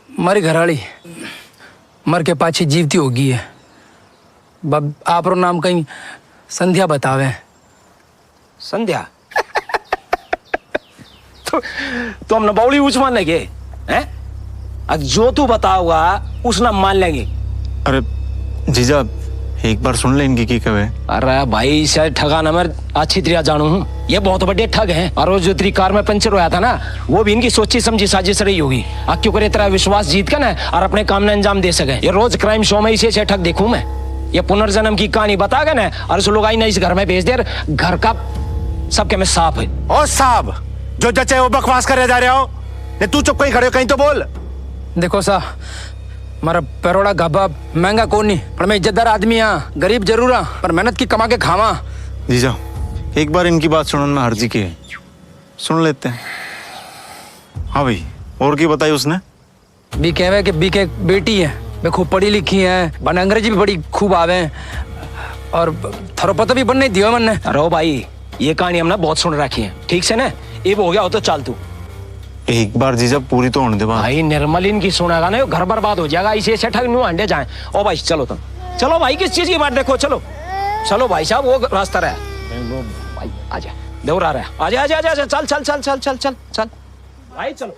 हमारी घराड़ी मर के पाछी जीवती होगी है। आप रो नाम कहीं संध्या बतावे। संध्या? तो हम नबौली ऊंच मान लेंगे हैं? अब जो तू बताओगा उस नाम मान लेंगे। अरे जीजा एक बार सुन ले इनकी की कवे। अरे भाई शायद ठगाना मैं अच्छी तरह जानू हूँ, ये बहुत बड़े ठग हैं। और वो जो तेरी कार में पंचर हुआ था ना, वो भी इनकी सोची समझी साजिश रही होगी। क्यों करे तेरा विश्वास जीत कर ना और अपने काम में अंजाम दे सके। ये रोज क्राइम शो में इसे ठग देखूं मैं। ये पुनर्जन्म की कहानी बता गए ना और उस लोग आई ना इस घर में भेज दे, घर का सबके में साफ है। ओ साहब जो जचे वो बकवास करे जा रहे हो, ने तू चुप कहीं खड़े हो, कहीं तो बोल। देखो सा हमारा पेरोड़ा गाबा महंगा कौन नहीं, पर मैं इज्जतदार आदमी हाँ, गरीब जरूर हाँ, पर मेहनत की कमा के खावा। जीजा एक बार इनकी बात सुनने में हर्जी की है, सुन लेते हैं। हाँ भाई और की बताई उसने? बी कहवे कि बी के बेटी है, वे खूब पढ़ी लिखी है, बन अंग्रेजी भी बड़ी खूब आवे और थारो पता भी बनने दियो मन। अरे भाई ये कहानी हमने बहुत सुन रखी है, ठीक से ना? ये हो गया हो तो चाल तू। एक बार जीजा पूरी तो होने दे बात। भाई निर्मल इनकी सुनेगा ना घर बर्बाद हो जाएगा, इसे ऐसे ठग नू अंडे जाए। ओ भाई चलो तुम, चलो भाई किस चीज की बात देखो, चलो चलो भाई साहब वो रास्ता रहा भाई, आजा देवर आ रहा है, आजा आजा आजा, चल चल चल चल चल चल चल भाई चलो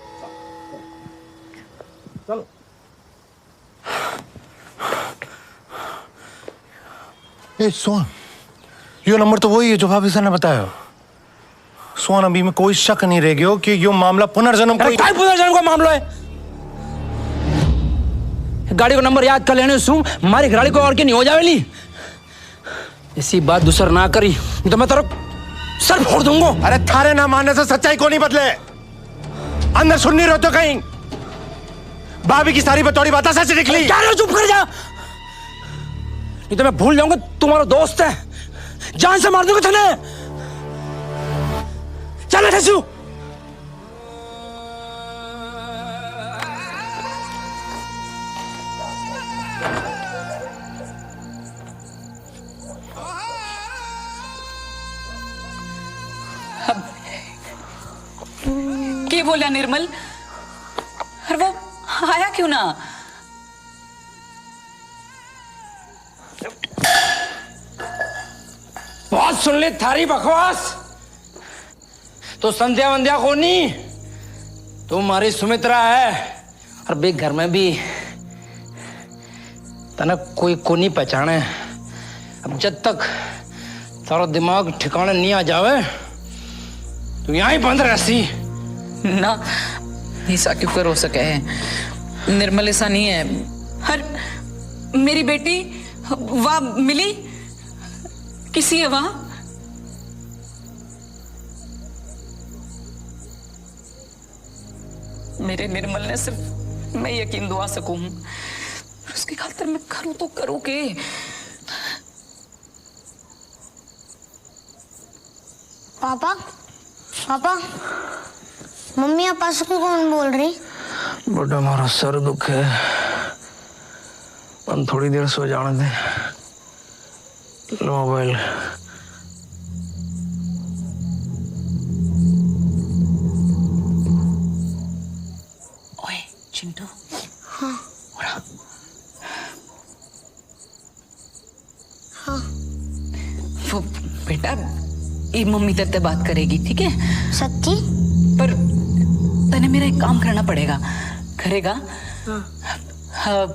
चलो। सोहन, यो नंबर तो वही है जो भाभी ने बताया। सोहन, अभी में कोई शक नहीं रह गया कि यो मामला पुनर्जन्म का मामला है। गाड़ी को नंबर याद कर लेने सु हमारी गाड़ी को और के नहीं हो जाएगी। ऐसी बात दूसर ना करी तो मैं तेरा सर फोड़ दूंगा। अरे थारे ना मानने से सच्चाई को नहीं बदले। अंदर सुन नहीं रहे तो कहीं भाभी की सारी बतौड़ी बातें सच निकली। क्या चुप कर जा, नहीं तो मैं भूल जाऊंगा तुम्हारा दोस्त है, जान से मार दूंगा तने। चल ठसू। क्या बोला निर्मल? अरे वो आया क्यों ना? बहुत सुन ली थारी बकवास। तो संध्या वंध्या को नहीं, तुम्हारी सुमित्रा है। और बे घर में भी तना कोई को नहीं पहचाने। अब जब तक तारा दिमाग ठिकाने नहीं आ जावे तो यहां ही बंद रहसी ना। ऐसा क्यों कर हो सके है? निर्मल ऐसा नहीं है। हर मेरी बेटी वहां मिली, किसी है वहां? मेरे निर्मल ने सिर्फ मैं यकीन दुआ सकूं, उसकी खातिर मैं करूं तो करूं के? पापा, पापा, मम्मी आप पास को कौन बोल रही? बड़ा हमारा सर दुख है, हम थोड़ी देर सो जाने दे। मोबाइल ओए चिंटू। हाँ हाँ। वो बेटा ये मम्मी तेरे से बात करेगी, ठीक है? सच्ची? पर तने मेरा एक काम करना पड़ेगा, करेगा? हाँ।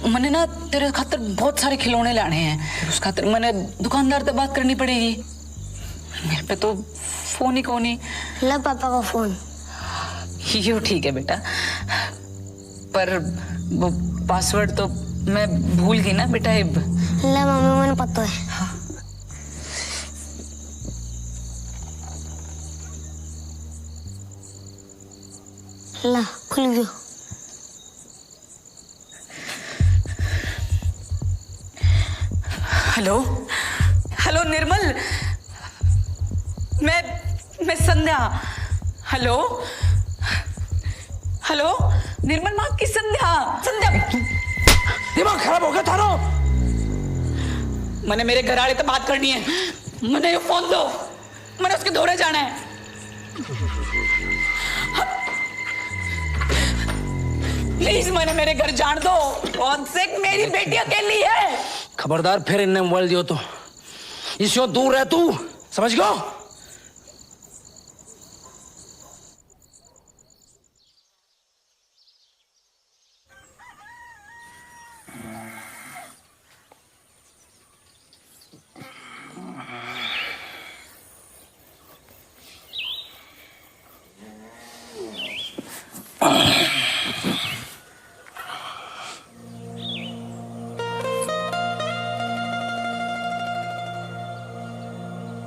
मैंने ना तेरे खातर बहुत सारे खिलौने लाने हैं, उस खातर मैंने दुकानदार से बात करनी पड़ेगी। मेरे पे तो फोन ही कौन ही। ला पापा का फोन। यो ठीक है बेटा, पर वो पासवर्ड तो मैं भूल गई ना बेटा। ला मम्मी मैंने पता है। हाँ। ला खुल गयो। हेलो हेलो निर्मल, मैं संध्या। हेलो हेलो निर्मल, माँ की संध्या। संध्या दिमाग खराब हो गया थारो। मैंने मेरे घर वाले से बात करनी है, मैंने ये फोन दो, मैंने उसके दौरे जाना है। प्लीज मैंने मेरे घर जान दो, कौन से मेरी बेटी अकेली है। खबरदार फिर इन्हें मोबाइल दियो तो इससे दूर रह तू, समझ गयो?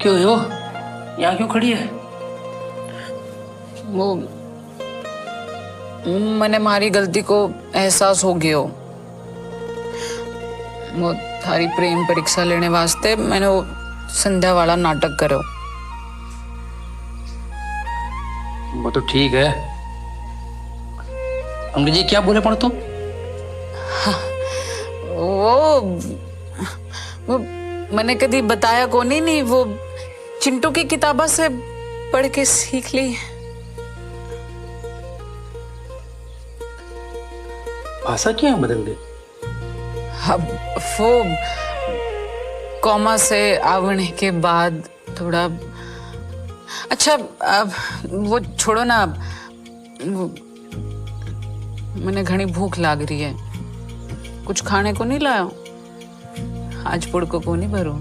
क्यों हो यहाँ क्यों खड़ी है? वो मैंने मारी गलती को एहसास हो गयो। वो थारी प्रेम परीक्षा लेने वास्ते मैंने वो संध्या वाला नाटक करो। वो तो ठीक है, अंग्रेजी क्या बोले पढ़ तो? वो मैंने कभी बताया को नहीं, वो चिंटू की किताबा से पढ़ के सीख ली। भाषा क्या बदल गई? अब वो कॉमा से आवने के बाद थोड़ा अच्छा। अब वो छोड़ो ना, मैंने घनी भूख लाग रही है, कुछ खाने को नहीं लाया? आज पुड़को को नहीं भरू।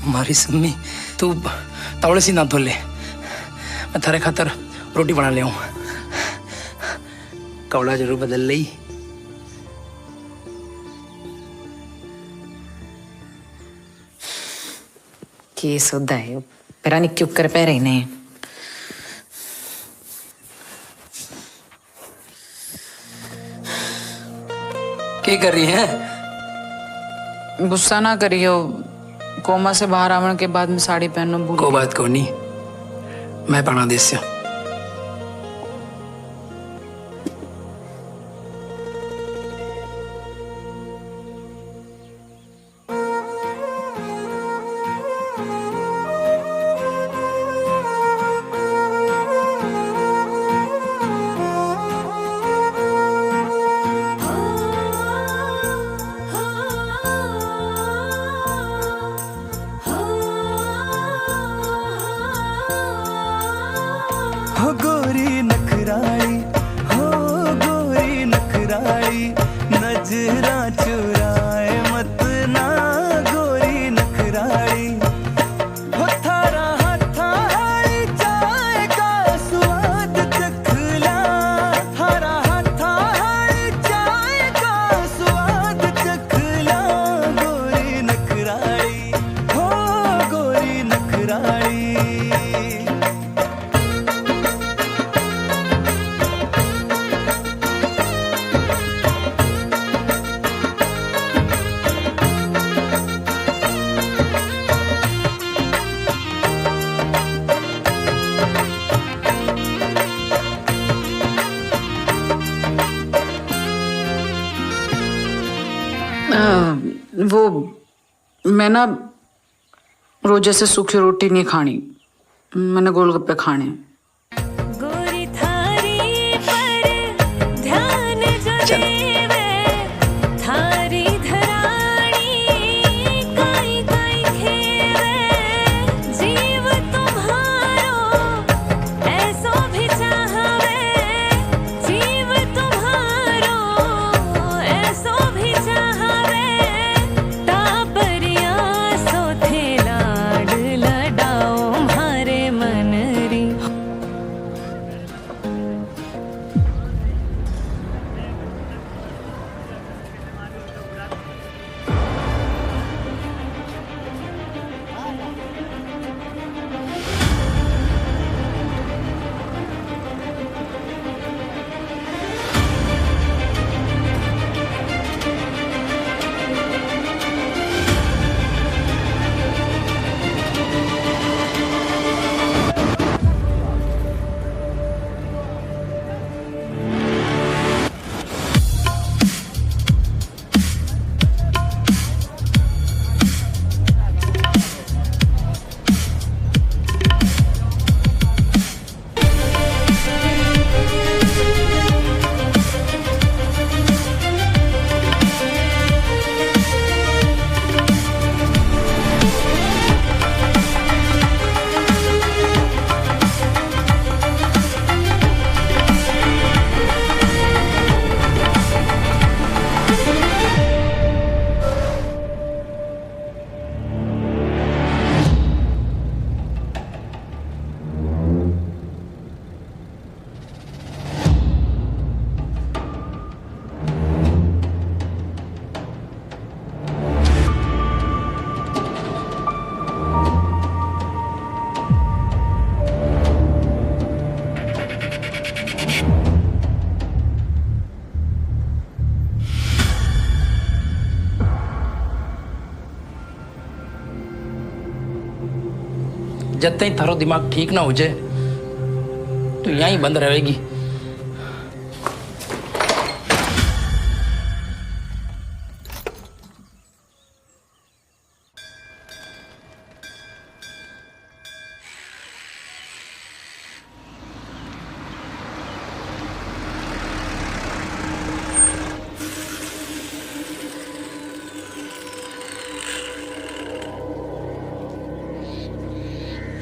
मारी सम्मी तू तावड़े सी ना धो ले, मैं थारे खातर रोटी बना ले आऊं। कपड़ा जरूर बदल ली। केस होता है पता नहीं क्यों कर पा रही ने। क्या कर रही है? गुस्सा ना करियो, कोमा से बाहर आवन के बाद मैं साड़ी पहनना भूल को बात को नहीं, मैं पढ़ा देश से। हो गोरी नखराली, हो गोरी नखराली, नजरा चुराए मत ना गोरी नखराली। हो थारा हाथा हाली चाय का स्वाद चखला, थारा हाथा हाली चाय का स्वाद चखला। गोरी नखराली, हो गोरी नखराली। वो मैं ना रोज जैसे सूखी रोटी नहीं खानी, मैंने गोलगप्पे खाने। गोरी थारी पर ध्यान जो देवे, थारी धराणी काई काई खेवे। जीव तुम्हारो ऐसो भी चाहवे, जीव तुम्हारो ऐसो भी चाहवे। टापरिया सो थे लाड लडाओ मारे मनरी। जब तक थारो दिमाग ठीक ना हो जाए तो यहीं बंद रहेगी।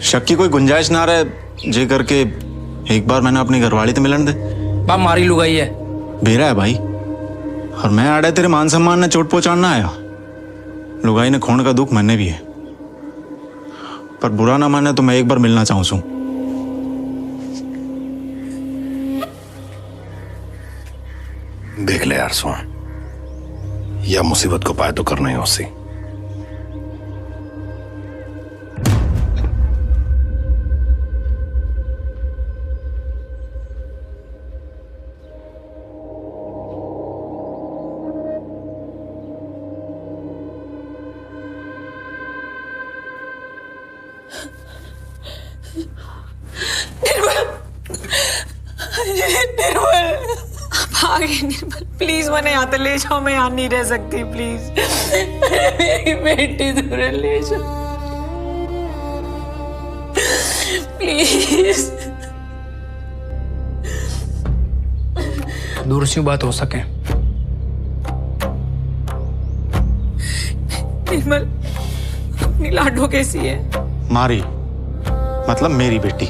शक की कोई गुंजाइश ना रहे जे करके एक बार मैंने अपनी घरवाली तो मिलन दे। बा मारी लुगाई है बेरा है भाई, और मैं आड़े तेरे मान सम्मान ने चोट पहुंचाना आया। लुगाई ने खोने का दुख मन्ने भी है, पर बुरा ना माने तो मैं एक बार मिलना चाहूं सू। देख ले यार सोहन, या मुसीबत को पाए तो करना ही उसी। निर्मल भागे। निर्मल प्लीज मैंने यहाँ तक ले जाओ, मैं यहाँ नहीं रह सकती प्लीज। मेरी बेटी दूर ले जाओ प्लीज। दूर से बात हो सके। निर्मल अपनी लाडो कैसी है? मारी मतलब मेरी बेटी।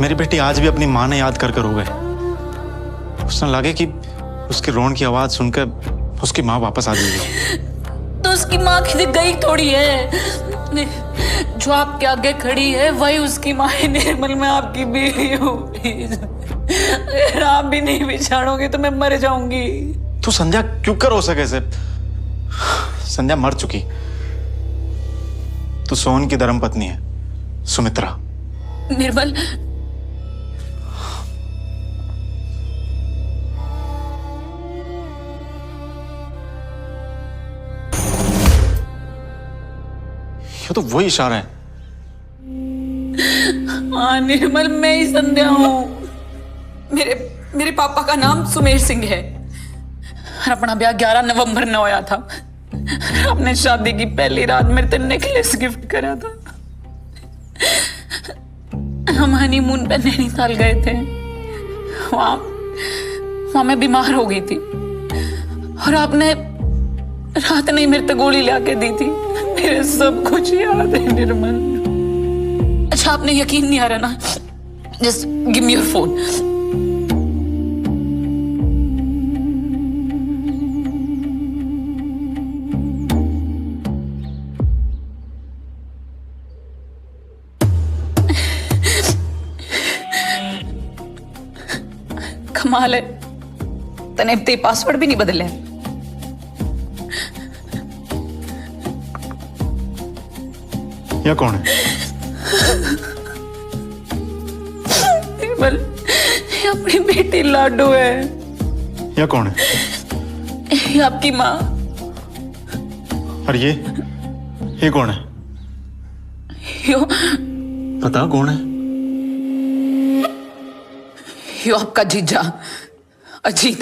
मेरी बेटी आज भी अपनी माँ ने याद कर रो गए। उसने लगे कि उसके रोन की आवाज सुनकर उसकी माँ वापस आ जाएगी। तो उसकी माँ किसी गई थोड़ी है, जो आपके आगे खड़ी है वही उसकी माँ है। निर्मल मैं आपकी बीवी हूँ, प्लीज अगर आप भी नहीं बिछाड़ोगे तो मैं मर जाऊंगी। तू संध्या क्यों कर हो सके से? संध्या मर चुकी। तू सोहन की धर्मपत्नी है सुमित्रा। निर्मल ये तो वही इशारा है। हाँ निर्मल मैं ही संध्या हूँ। मेरे पापा का नाम सुमेर सिंह है और अपना ब्याह 11 नवंबर में होया था। अपने शादी की पहली रात मेरे ते नेकलेस गिफ्ट करा था। हम हनीमून पे नैनीताल गए थे। वहां मैं बीमार हो गई थी और आपने रात नहीं मेरे ते गोली लाके दी थी। मेरे सब कुछ याद है निर्मल। अच्छा आपने यकीन नहीं आ रहा ना? Just give me your phone. कमाल है, तने अब ते पासवर्ड भी नहीं बदले। या कौन है? निर्मल ये अपनी बेटी लाडो है। या कौन है? ये आपकी माँ। और ये कौन है? यो पता कौन है? यो आपका जीजा अजीत।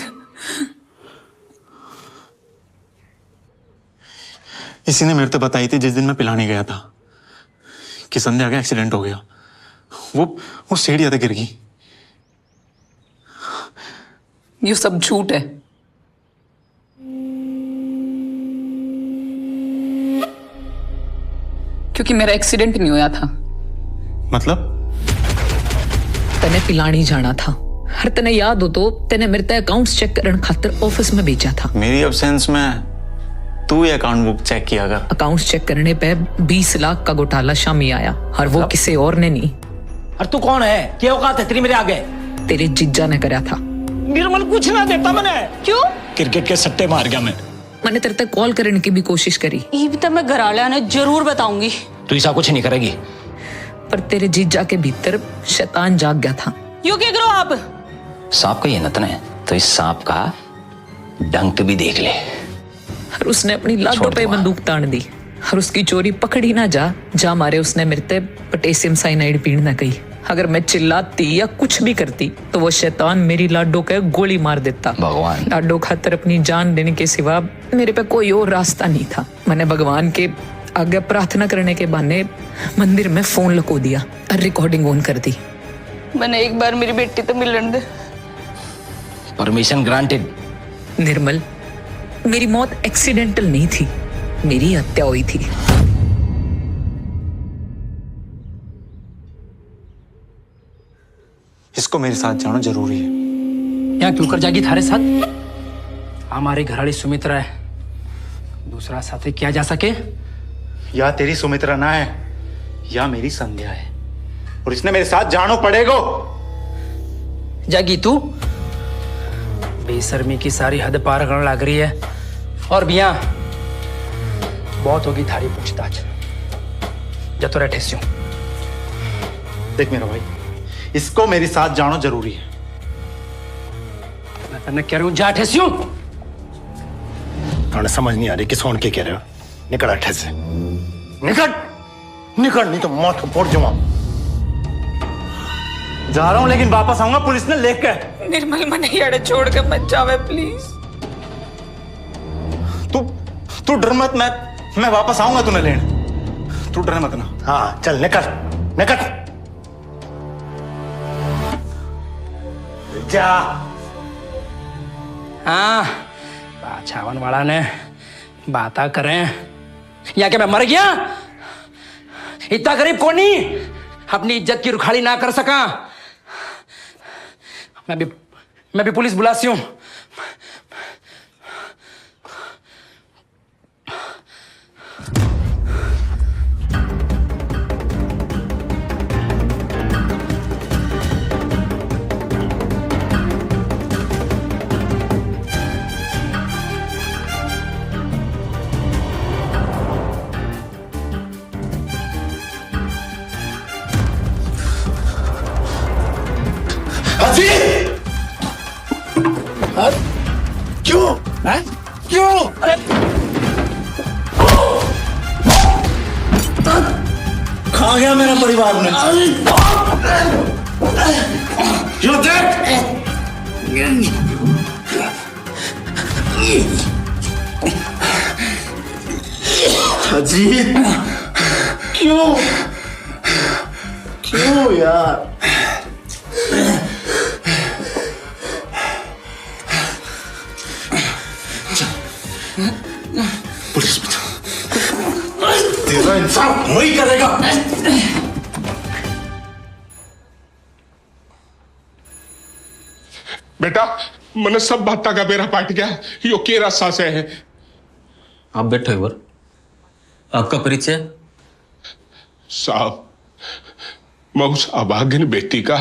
इसी ने मेरे को बताई थी जिस दिन मैं पिलाने गया था कि संध्या का एक्सीडेंट हो गया। वो सीढ़ियां से गिर गई। ये सब झूठ है। क्योंकि मेरा एक्सीडेंट नहीं हुआ था। मतलब? तने पिलानी जाना था और तने याद हो तो तने मेरे ते अकाउंट्स चेक करने खातिर ऑफिस में भेजा था। मेरी एब्सेंस में तू ये अकाउंट बुक चेक किया कर। अकाउंट्स चेक करने पे 20 लाख का घोटाला शामी आया और वो किसी और ने नहीं। और तू कौन है? क्या औकात है तेरी मेरे आगे? तेरे जीजा ने करा था। निर्मल कुछ ना देता मैंने। क्यों? क्रिकेट के सट्टे मार गया मैंने तेरे तक कॉल करने की भी कोशिश करी। ये भी तो मैं घर आले ने जरूर बताऊंगी। तू ऐसा कुछ नहीं करेगी। पर तेरे जीजा के भीतर शैतान जाग गया था। यो क्या करो आप? सांप का ये नतन है तो इस सांप का डंक भी देख ले। और उसने अपनी लाडो पे बंदूक तान दी और उसकी चोरी पकड़ी ना जा मारे उसने मेरे पोटेशियम साइनाइड पीण ना कही। अगर मैं चिल्लाती या कुछ भी करती तो वो शैतान मेरी लाडो का गोली मार देता। भगवान लाडो खातर अपनी जान देने के सिवा मेरे पे कोई और रास्ता नहीं था। मैंने भगवान के आगे प्रार्थना करने के बहाने मंदिर में फोन लगा दिया और रिकॉर्डिंग ऑन कर दी। मैंने एक बार मेरी बेटी तो मिलन दे। Permission granted. निर्मल, मेरी मौत एक्सीडेंटल नहीं थी, मेरी हत्या हुई थी। इसको मेरे साथ जाना जरूरी है। यहाँ क्यों कर जाएगी थारे साथ? हमारी घरवाली सुमित्रा है, दूसरा साथी क्या जा सके? या तेरी सुमित्रा ना है या मेरी संध्या है, और इसने मेरे साथ जानो पड़ेगा। जागी तू बेशर्मी की सारी हद पार करने लग रही है। और बिया बहुत होगी थारी पूछताछ। जा तो ठेस्यो। देख मेरा भाई, इसको मेरे साथ जाना जरूरी है। मैं तेने कह रही हूं जा ठेस्यो। थोड़ा समझ नहीं आ रही किस होने के कह रहे हो। निकल अठे से, निकल निकल, नहीं तो मौत को फोड़ जाऊंगा। जा रहा हूं लेकिन वापस आऊंगा पुलिस ने लेके। निर्मल, मने यार छोड़ के मत जावे प्लीज। तू डर मत, मैं वापस आऊंगा तुम्हें लेने। तू डर मत ना। हाँ चल निकल निकल जा। हाँ छावन वाला ने बाता करें या कि मैं मर गया? इतना गरीब कौन नहीं अपनी इज्जत की रुखाड़ी ना कर सका। मैं भी पुलिस बुलाती हूं। क्यों? क्यों? खा गया मेरा परिवार ने। क्यों देख? अजी क्यों? क्यों यार? पुलिस में तेरा इंसाफ वही करेगा। बेटा मैंने सब बात का बेरा पाट गया। यो केरा सास है। आप बैठो एक बार। आपका परिचय? साहब मैं उस अभागिन बेटी का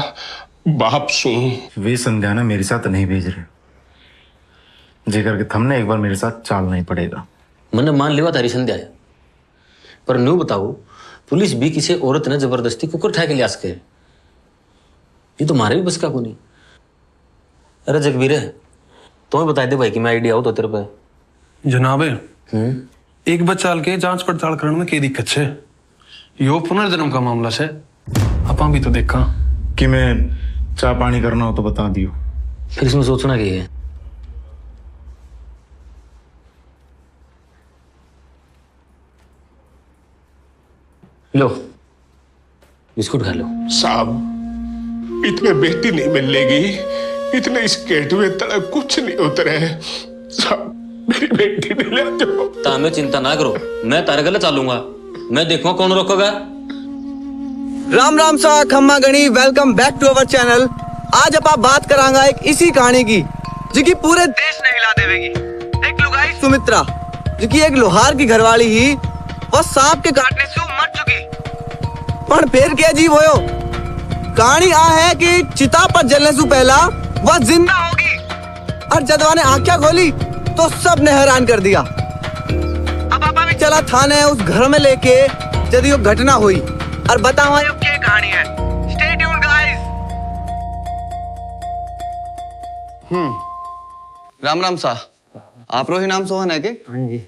बाप सू। वे संध्या ने मेरे साथ नहीं भेज रहे, जेकर के थमने एक बार मेरे साथ चलना ही पड़ेगा। मैंने मान लिया तारी संध्या है, पर न्यू बताओ पुलिस भी किसी औरत ने जबरदस्ती कुकर उठा के लिया सके, ये तो मारे भी बस का को नहीं। अरे जगवीर है, तुम्हें बता दे भाई कि मैं आइडिया हो तो तेरे पे। जनाबे एक बच्चा के जांच पड़ताल करने में क्या दिक्कत है? यो पुनर्जन्म का मामला है। अपा भी तो देखा कि मैं चाय पानी करना हो तो बता दियो। फिर इसमें सोचना क्या है? लो बिस्कुट खा लो। साहब इतने बेटी नहीं मिलेगी, इतने इस गेट में तड़क कुछ नहीं उतरे। साहब मेरी बेटी नहीं ले जाओ। तामे चिंता ना करो, मैं तारे गले चालूंगा। मैं देखूंगा कौन रोकेगा। राम राम सा खम्मा गणी, welcome back to our channel. आज आप बात करांगा एक इसी कहानी की जिसकी पूरे देश ने हिला देवेगी। एक लुगाई सुमित्रा जिसकी एक लोहार की घरवाली ही वह सांप के काटने से मर चुकी, पर फिर क्या जीव होयो। कहानी आ है कि चिता पर जलने से पहला वह जिंदा होगी, और जदवा ने आंखें खोली तो सब ने हैरान कर दिया। अब आपा भी चला थाने उस घर में लेके जब यो घटना हुई और बताओ ये क्या कहानी है। Stay tuned guys. Ram Ram सा, आप रो ही नाम सोहन है के? हाँ जी।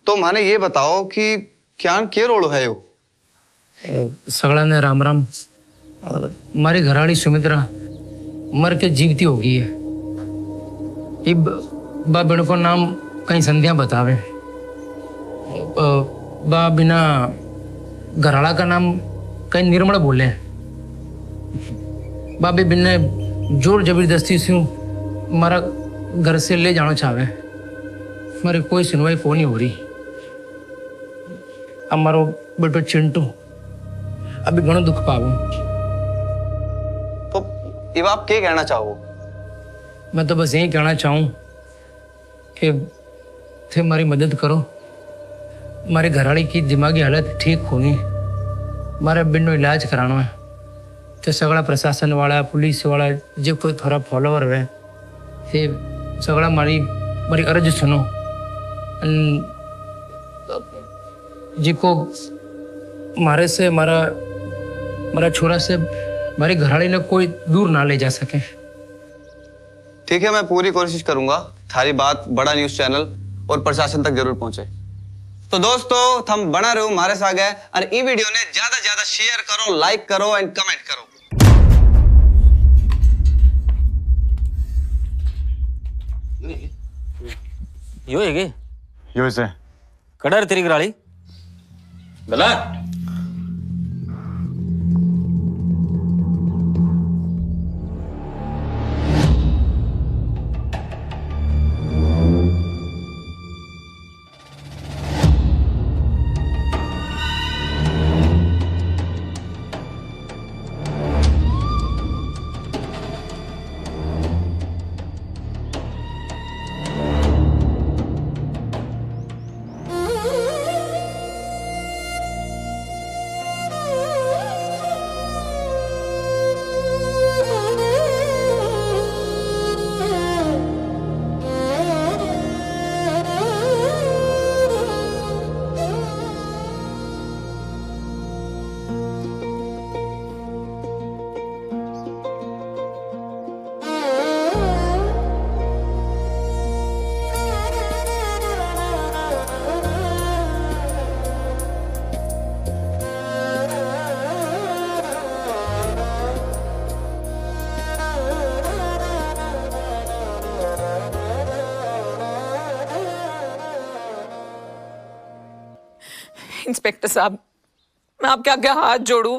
तो माने ये बताओ कि क्या के रोड़ो है यो? सगड़ा ने राम राम। हमारी घराड़ी सुमित्रा मर के जीवती हो गई है। इब बा बिन को नाम कहीं संध्या बतावे। बा बिना घराड़ा का नाम कहीं निर्मल बोले। बा भी बिन जोर जबरदस्ती से हमारा घर से ले जाना चाहे। हमारी कोई सुनवाई को नहीं हो रही। हमारो बेटो चिंटू अभी घणो दुख पावे। तो ये आप क्या कहना चाहो? मैं तो बस यही कहना चाहूँ कि थे हमारी मदद करो। हमारे घरवाली की दिमागी हालत ठीक होगी। हमारे बिन्नो इलाज कराना है। तो सगड़ा प्रशासन वाला पुलिस वाला जो कोई थोड़ा फॉलोवर है थे सगड़ा हमारी अर्ज सुनो। जिको मारे से हमारा छोरा से हमारी घरवाली ने कोई दूर ना ले जा सके। ठीक है, मैं पूरी कोशिश करूंगा थारी बात बड़ा न्यूज चैनल और प्रशासन तक जरूर पहुंचे। तो दोस्तों थम बना रहो हमारे साथ है और ये वीडियो ने ज्यादा ज्यादा शेयर करो, लाइक करो एंड कमेंट करो। यो है के यो से कड़र तेरी घराड़ी गला इंस्पेक्टर साहब, मैं आपके आगे हाथ जोड़ूं।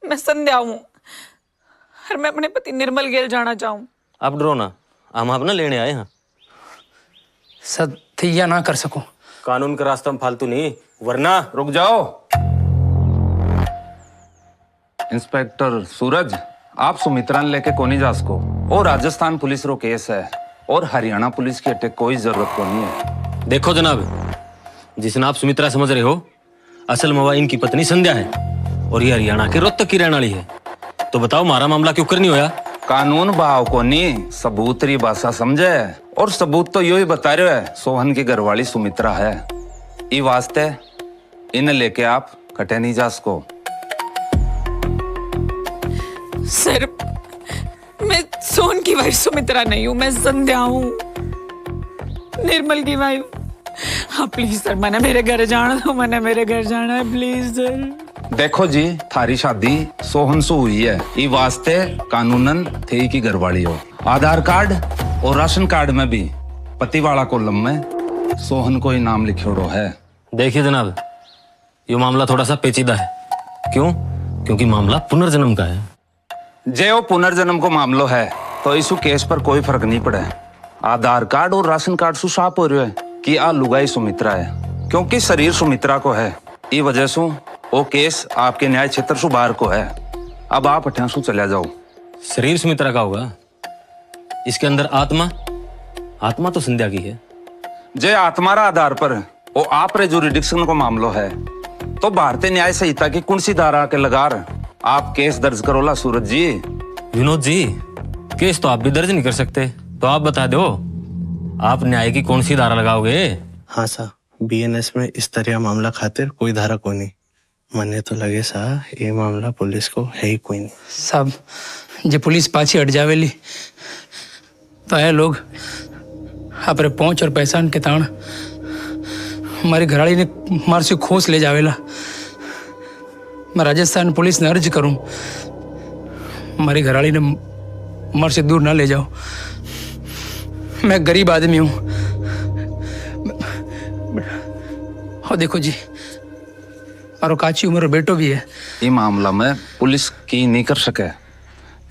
मैं संध्या हूं और मैं अपने पति निर्मल गेल जाना चाहूं। आप डरो ना, हम आप ना लेने आए हैं। सत्या ना कर सको। कानून का रास्ता में फालतू नहीं, वरना रुक जाओ। इंस्पेक्टर सूरज, आप सुमित्रा ने लेके कोनी जा सको। और राजस्थान पुलिस रो केस है और हरियाणा पुलिस की अटैक कोई जरूरत को नहीं है। देखो जनाब, जिसने आप सुमित्रा समझ रहे हो, असल में इनकी पत्नी संध्या है और ये हरियाणा के रोहतक की रहने वाली है। तो बताओ मारा मामला क्यों कर नहीं होया? कानून भाव को नहीं, सबूत री भाषा समझे। और सबूत तो यो ही बता रहे है, सोहन की घरवाली सुमित्रा है। ई वास्ते इन्हें लेके आप कटे नहीं जा सको। सर, मैं सोहन की वाइफ सुमित्रा नहीं हूँ, मैं संध्या हूँ, निर्मल की वाइफ। हाँ प्लीज सर, मैंने मेरे घर जाना दो, मैंने मेरे घर जाना है, प्लीज सर। देखो जी, थारी शादी सोहन से हुई है। ई वास्ते कानूनन थे की घरवाली हो। आधार कार्ड और राशन कार्ड में भी पति वाला कॉलम में सोहन को ही नाम लिखोड़ो है। देखिए जनाब, ये मामला थोड़ा सा पेचीदा है। क्यों? क्योंकि मामला पुनर्जन्म का है। जे वो पुनर्जन्म को मामलो है तो इस केस पर कोई फर्क नहीं पड़े। आधार कार्ड और राशन कार्ड सु साफ हो रहा है कि आ लुगाई सुमित्रा है, क्योंकि शरीर सुमित्रा को है। ई वजह से वो केस आपके न्याय क्षेत्र से बाहर को है। अब आप अठा सु चला जाओ। शरीर सुमित्रा का होगा, इसके अंदर आत्मा तो संध्या की है। जे आत्मारा आधार पर वो आप रे जुरिडिक्शन को मामलो है तो भारतीय न्याय संहिता की कौन सी धारा के लगार आप केस दर्ज करोला सूरज जी? विनोद जी, केस तो आप भी दर्ज नहीं कर सकते, तो आप बता दो आप न्याय की कौन सी धारा लगाओगे? हाँ सा, बीएनएस में इस तरह मामला खातिर कोई धारा कोई नहीं। मने तो लगे सा ये मामला पुलिस को है ही कोई नहीं। सब जे पुलिस पाछी हट जावेली तो है लोग अपने पहुंच और पहचान के ताण મારી ઘરાળીને મારથી ખોસ લઈ જાવેલા. मैं राजस्थान पुलिस ने अर्ज करूं मारी घराली ने मर से दूर ना ले जाओ. मैं गरीब आदमी हूं. और देखो जी मारो काची उम्र बेटो भी है. ये मामला में पुलिस की नहीं कर सके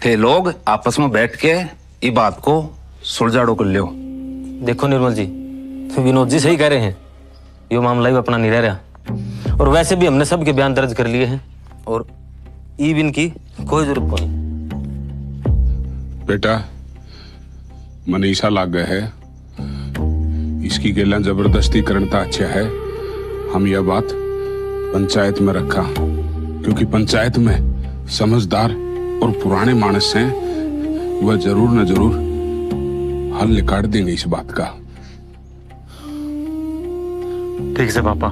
थे. लोग आपस में बैठ के ये बात को सुलझाड़ो कर लियो. देखो निर्मल जी, विनोद जी सही कह रहे हैं. ये मामला ही अपना नहीं रह रहा. और वैसे भी हमने सबके बयान दर्ज कर लिए हैं और ईविन की कोई जरूरत नहीं. बेटा मनीषा लाग गए है, इसकी गेला जबरदस्ती करना अच्छा है. हम यह बात पंचायत में रखा क्योंकि पंचायत में समझदार और पुराने मानस हैं. वह जरूर न जरूर हल निकाल देंगे इस बात का. ठीक से पापा,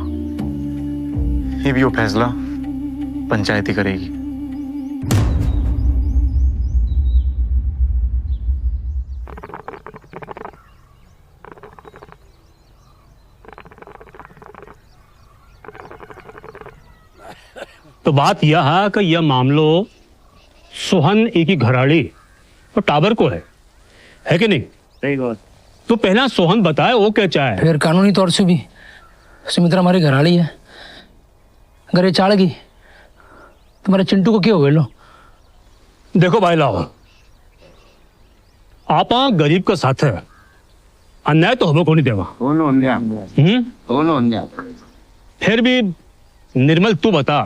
ये भी वो फैसला पंचायत ही करेगी. तो बात यह है कि यह मामलो सोहन एक ही घराड़ी और टाबर को है कि नहीं? सही बात. तो पहला सोहन बताए वो क्या चाहे. फिर कानूनी तौर से भी सुमित्रा हमारी घराड़ी है. अगर ये चाड़ गई तुम्हारे चिंटू को क्या हो गया? लो देखो भाई लाओ, आप गरीब का साथ है, अन्याय तो हमें को नहीं देवा. फिर भी निर्मल तू बता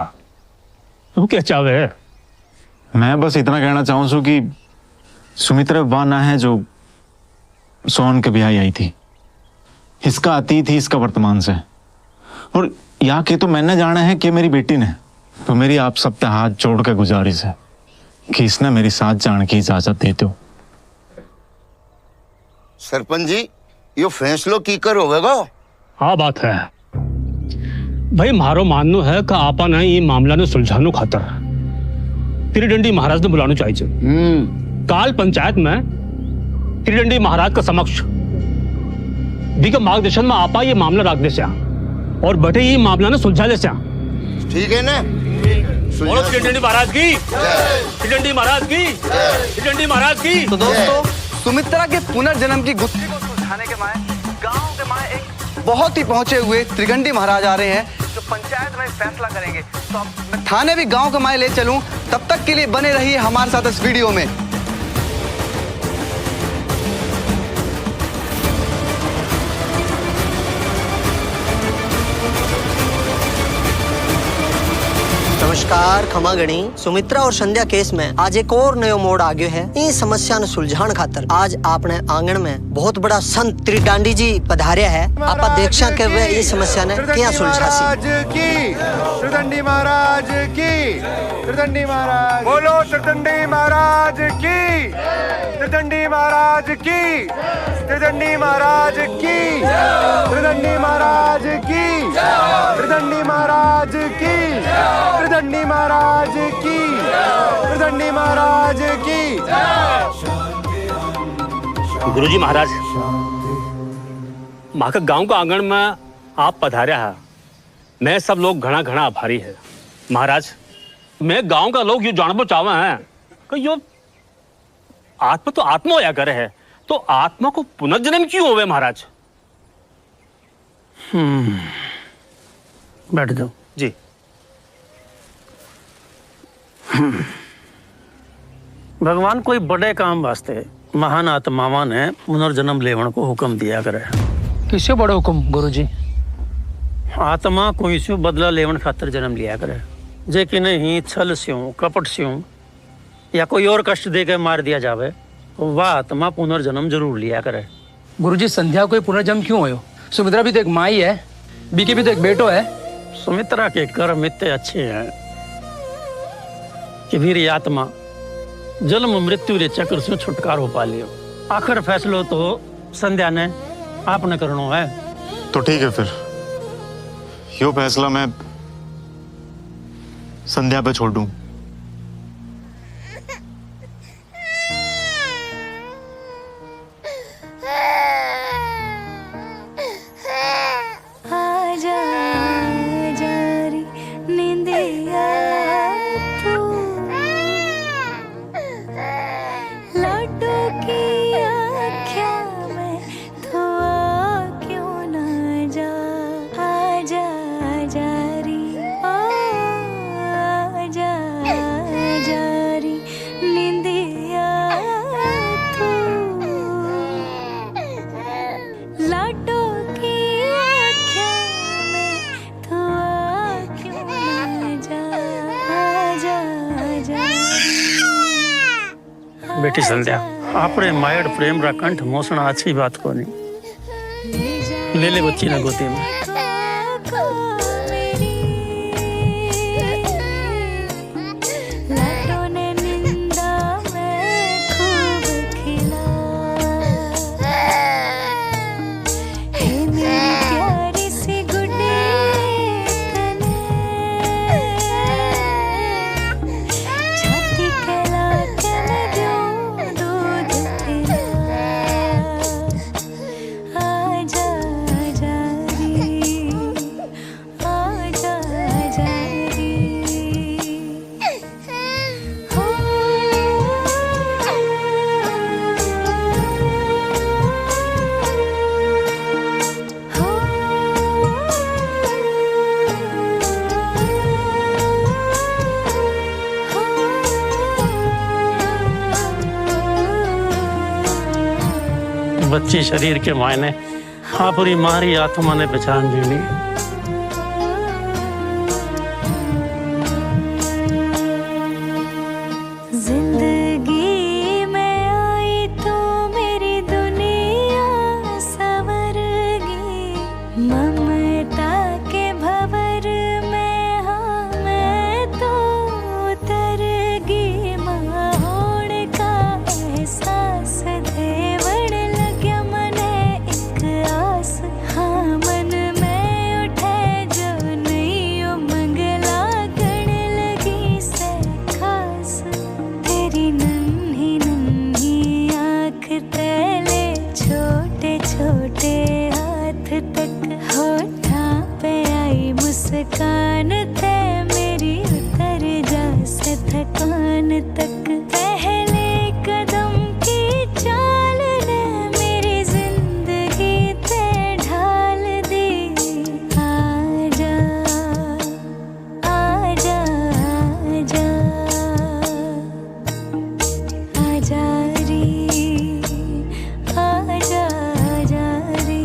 तू क्या चाहे. मैं बस इतना कहना चाहूँ सू कि सुमित्रा वह ना है जो सोहन के ब्याह आई थी. इसका अतीत ही इसका वर्तमान से. और यहाँ के तो मैंने जाना है कि मेरी बेटी ने, तो मेरी आप सब पे हाथ जोड़ के गुजारिश है कि इसने मेरी साथ जाने की इजाजत दे दो. सरपंच जी यो फैसलो की करोगे? हाँ बात है भाई, मारो माननो है कि आपा ने ये मामला ने सुलझानो खातर त्रिदंडी महाराज ने बुलाना चाहिए. काल पंचायत में त्रिदंडी महाराज का समक्ष दिग मार्गदर्शन में आपा ये मामला रख दे से और बैठे ये मामला ने सुलझा ले से. ठीक है ना? त्रिदंडी महाराज की, त्रिदंडी महाराज की, त्रिदंडी महाराज की. तो दोस्तों, सुमित्रा के पुनर्जन्म की गुत्थी को सुलझाने के माए गांव के माए एक बहुत ही पहुंचे हुए त्रिगंडी महाराज आ रहे हैं जो पंचायत में फैसला करेंगे. तो अब मैं थाने भी गांव के माए ले चलूं, तब तक के लिए बने रहिए हमारे साथ इस वीडियो में. नमस्कार खमागणी. सुमित्रा और संध्या केस में आज एक और नयो मोड़ आ गयो है. इस समस्या ने सुलझाण खातर आज आपने आंगन में बहुत बड़ा संत त्रिडांडी जी पधार्या है. आप देख के वे इस समस्या ने क्या सुलझासी. त्रिदंडी महाराज की, त्रिदंडी महाराज बोलो. त्रिदंडी महाराज की, त्रिदंडी महाराज की, त्रिदंडी महाराज की, त्रिदंडी महाराज की, त्रिदंडी महाराज की, त्रिदंडी महाराज की, त्रिदंडी महाराज की. गुरुजी महाराज, माँ का गांव का आंगन में आप पधार्या है. मैं सब लोग घना घना आभारी है. महाराज, मैं गांव का लोग ये जानबो चाहवे हैं कि यो आत्मा तो आत्मा होया करे है, तो आत्मा को पुनर्जन्म क्यों होवे महाराज? बैठ जाओ जी. भगवान कोई बड़े काम वास्ते महान आत्मावां ने पुनर्जन्म लेवन को हुक्म दिया करे. किससे बड़ा हुक्म गुरुजी? आत्मा कोई से बदला लेवन खातर जन्म लिया करे. जे कि नहीं छल स्यों कपट स्यों या कोई और कष्ट दे के मार दिया जावे तो वह आत्मा पुनर्जन्म जरूर लिया करे. गुरुजी संध्या को पुनर्जन्म क्यों हो? सुमित्रा भी तो एक माई है, बीके भी तो एक बेटो है. सुमित्रा के कर्म इतने अच्छे हैं कि वीर आत्मा जन्म मृत्यु रे चक्र से छुटकारो पा लियो. आखिर फैसलो तो संध्या ने आपने करनो है. तो ठीक है, फिर यो फैसला मैं संध्या पे छोड़ दूं. आजा बेटी संध्या आपने मायड़ प्रेम रा कंठ मोसना अच्छी बात को नहीं ले ले बच्ची ना गोदी में। बच्ची शरीर के मायने हाँ पूरी मारी आत्मा ने पहचान भी ली। जिंदगी में आई तो मेरी दुनिया सवर गई, ममता के भंवर में हाँ मैं तो उतर गई। माहौड़ का एहसास देवड़ लग्या मने एक आस, हाँ मन में उठे जो नहीं मंगला गण लगी से खास। तेरी नन्ही नन्ही आँख तले छोटे छोटे हाथ तक, होठां पे आई मुस्कान थे मेरी उतर जा से थकान तक। पहले कदम की चाल ने मेरी जिंदगी ते ढाल दी। आजा आजा आजा आजा रे, आजा आजा रे।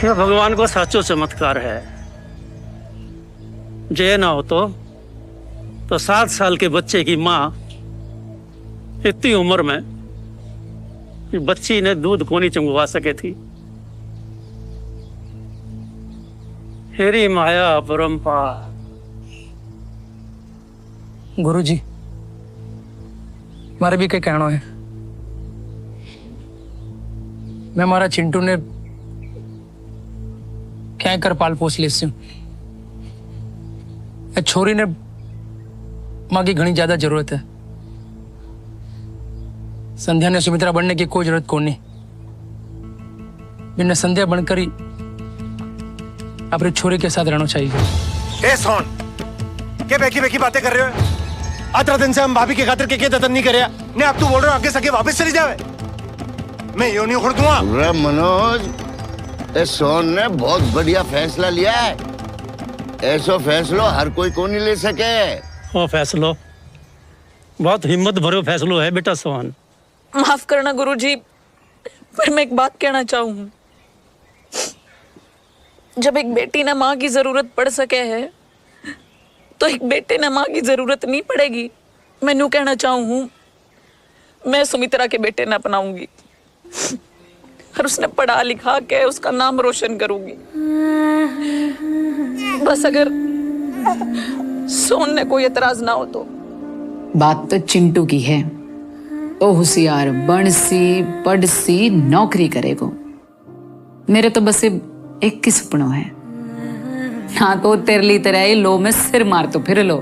यह भगवान को साचो चमत्कार है। जे ना हो तो 7 साल के बच्चे की माँ इतनी उम्र में कि बच्ची ने दूध को नहीं चंगवा सके थी। हेरी माया अपरंपार। गुरुजी मारे भी कई कहना है। मैं मारा चिंटू ने क्या कर पाल पोस लेसी हूं। छोरी ने मां की घनी ज्यादा जरूरत है। संध्या ने सुमित्रा बनने की कोई जरूरत कौन नहीं। बिना संध्या बनकर ही अपनी छोरी के साथ रहना चाहिए। ए सोन के बेकी बेकी बातें कर रहे हो? अतरा दिन से हम भाभी के खातिर के दतन नहीं करे ने अब तू बोल रहे हो आगे सके वापस चली जावे। मैं यो नहीं उखड़ दूंगा। अरे मनोज, ए सोन ने बहुत बढ़िया फैसला लिया है। ऐसा फैसलो हर कोई को नहीं ले सके। वो फैसलो बहुत हिम्मत भरो फैसलो है बेटा सोहन। माफ करना गुरुजी, पर मैं एक बात कहना चाहूँ। जब एक बेटी ने माँ की जरूरत पड़ सके है तो एक बेटे ने माँ की जरूरत नहीं पड़ेगी। मैं न्यू कहना चाहूँ, मैं सुमित्रा के बेटे ने अपनाऊंगी और उसने पढ़ा लिखा के उसका नाम रोशन करूंगी। बस अगर सोन ने कोई एतराज ना हो तो। बात तो चिंटू की है। ओ होशियार बनसी पढ़सी नौकरी करेगो। मेरे तो बस एक ही सपना है, ना तो तेरली तरह लो में सिर मार तो फिर लो,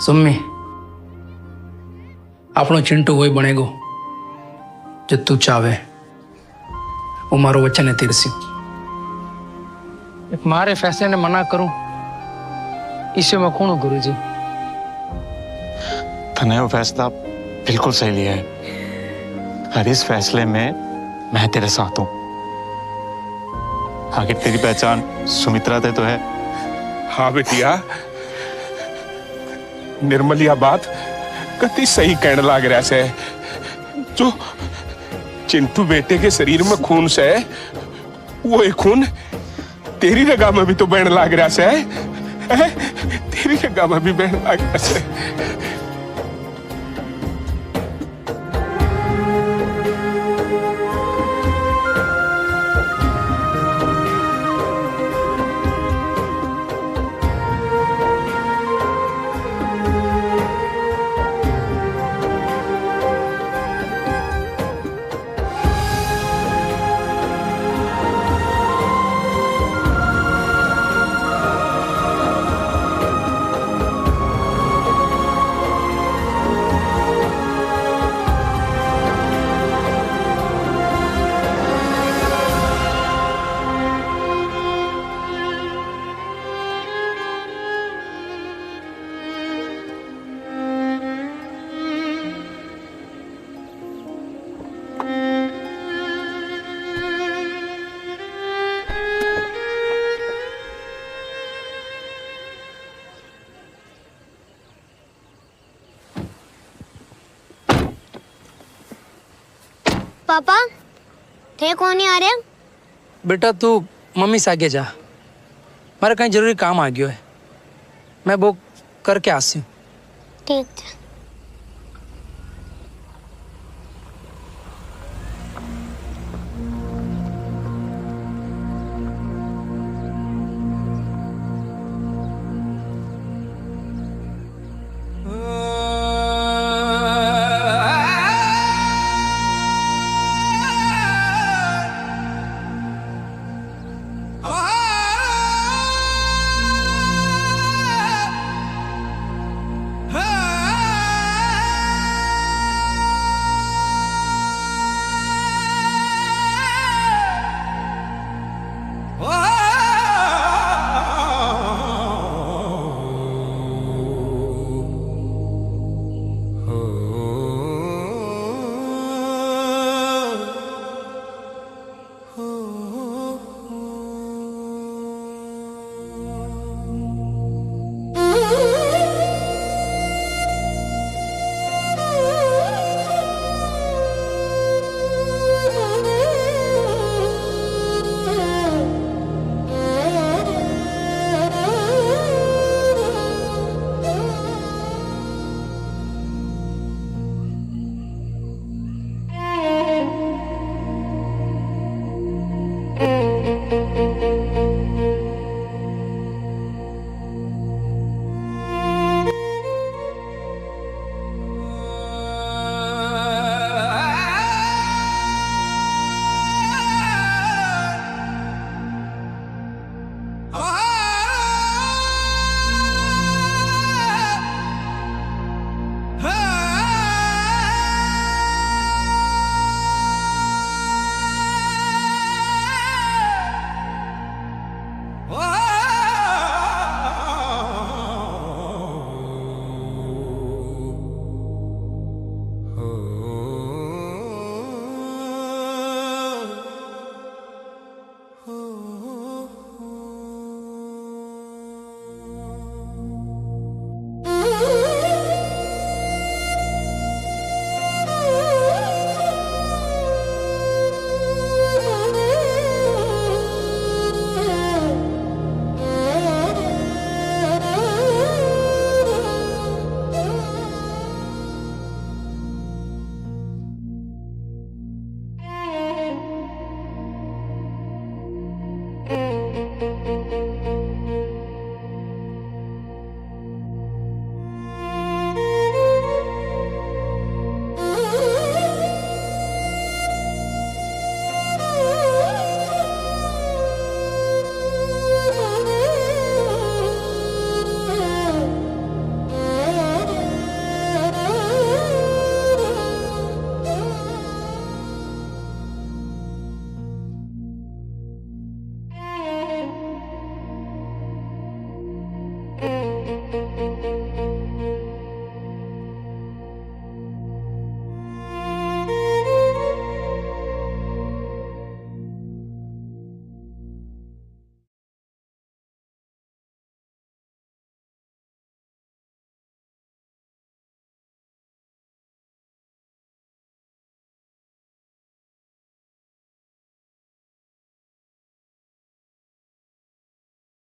सुम्मी આપણો ચિંટુ હોય બનેગો જો તું ચાવે હું મારો વચન તીરસ્યું મારે ફैसले ने मना करूं इसे मैं कौन गुरु जी तने वो फैसला बिल्कुल सही लिया है और इस फैसले में मैं तेरे साथ हूं आखिर तेरी पहचान सुमित्रा से तो है। हाँ बेटिया, निर्मल यह बात कति सही कहने लग रहा से। जो चिंटू बेटे के शरीर में खून से वो एक खून तेरी रगा में भी तो बहने लग रहा से। तेरी रगा में भी बहने लग रहा से। पापा थे कौन नहीं आ रहे? बेटा तू मम्मी से आगे जा, मारा कहीं जरूरी काम आ गयो है, मैं वो करके आसी हूँ। ठीक है।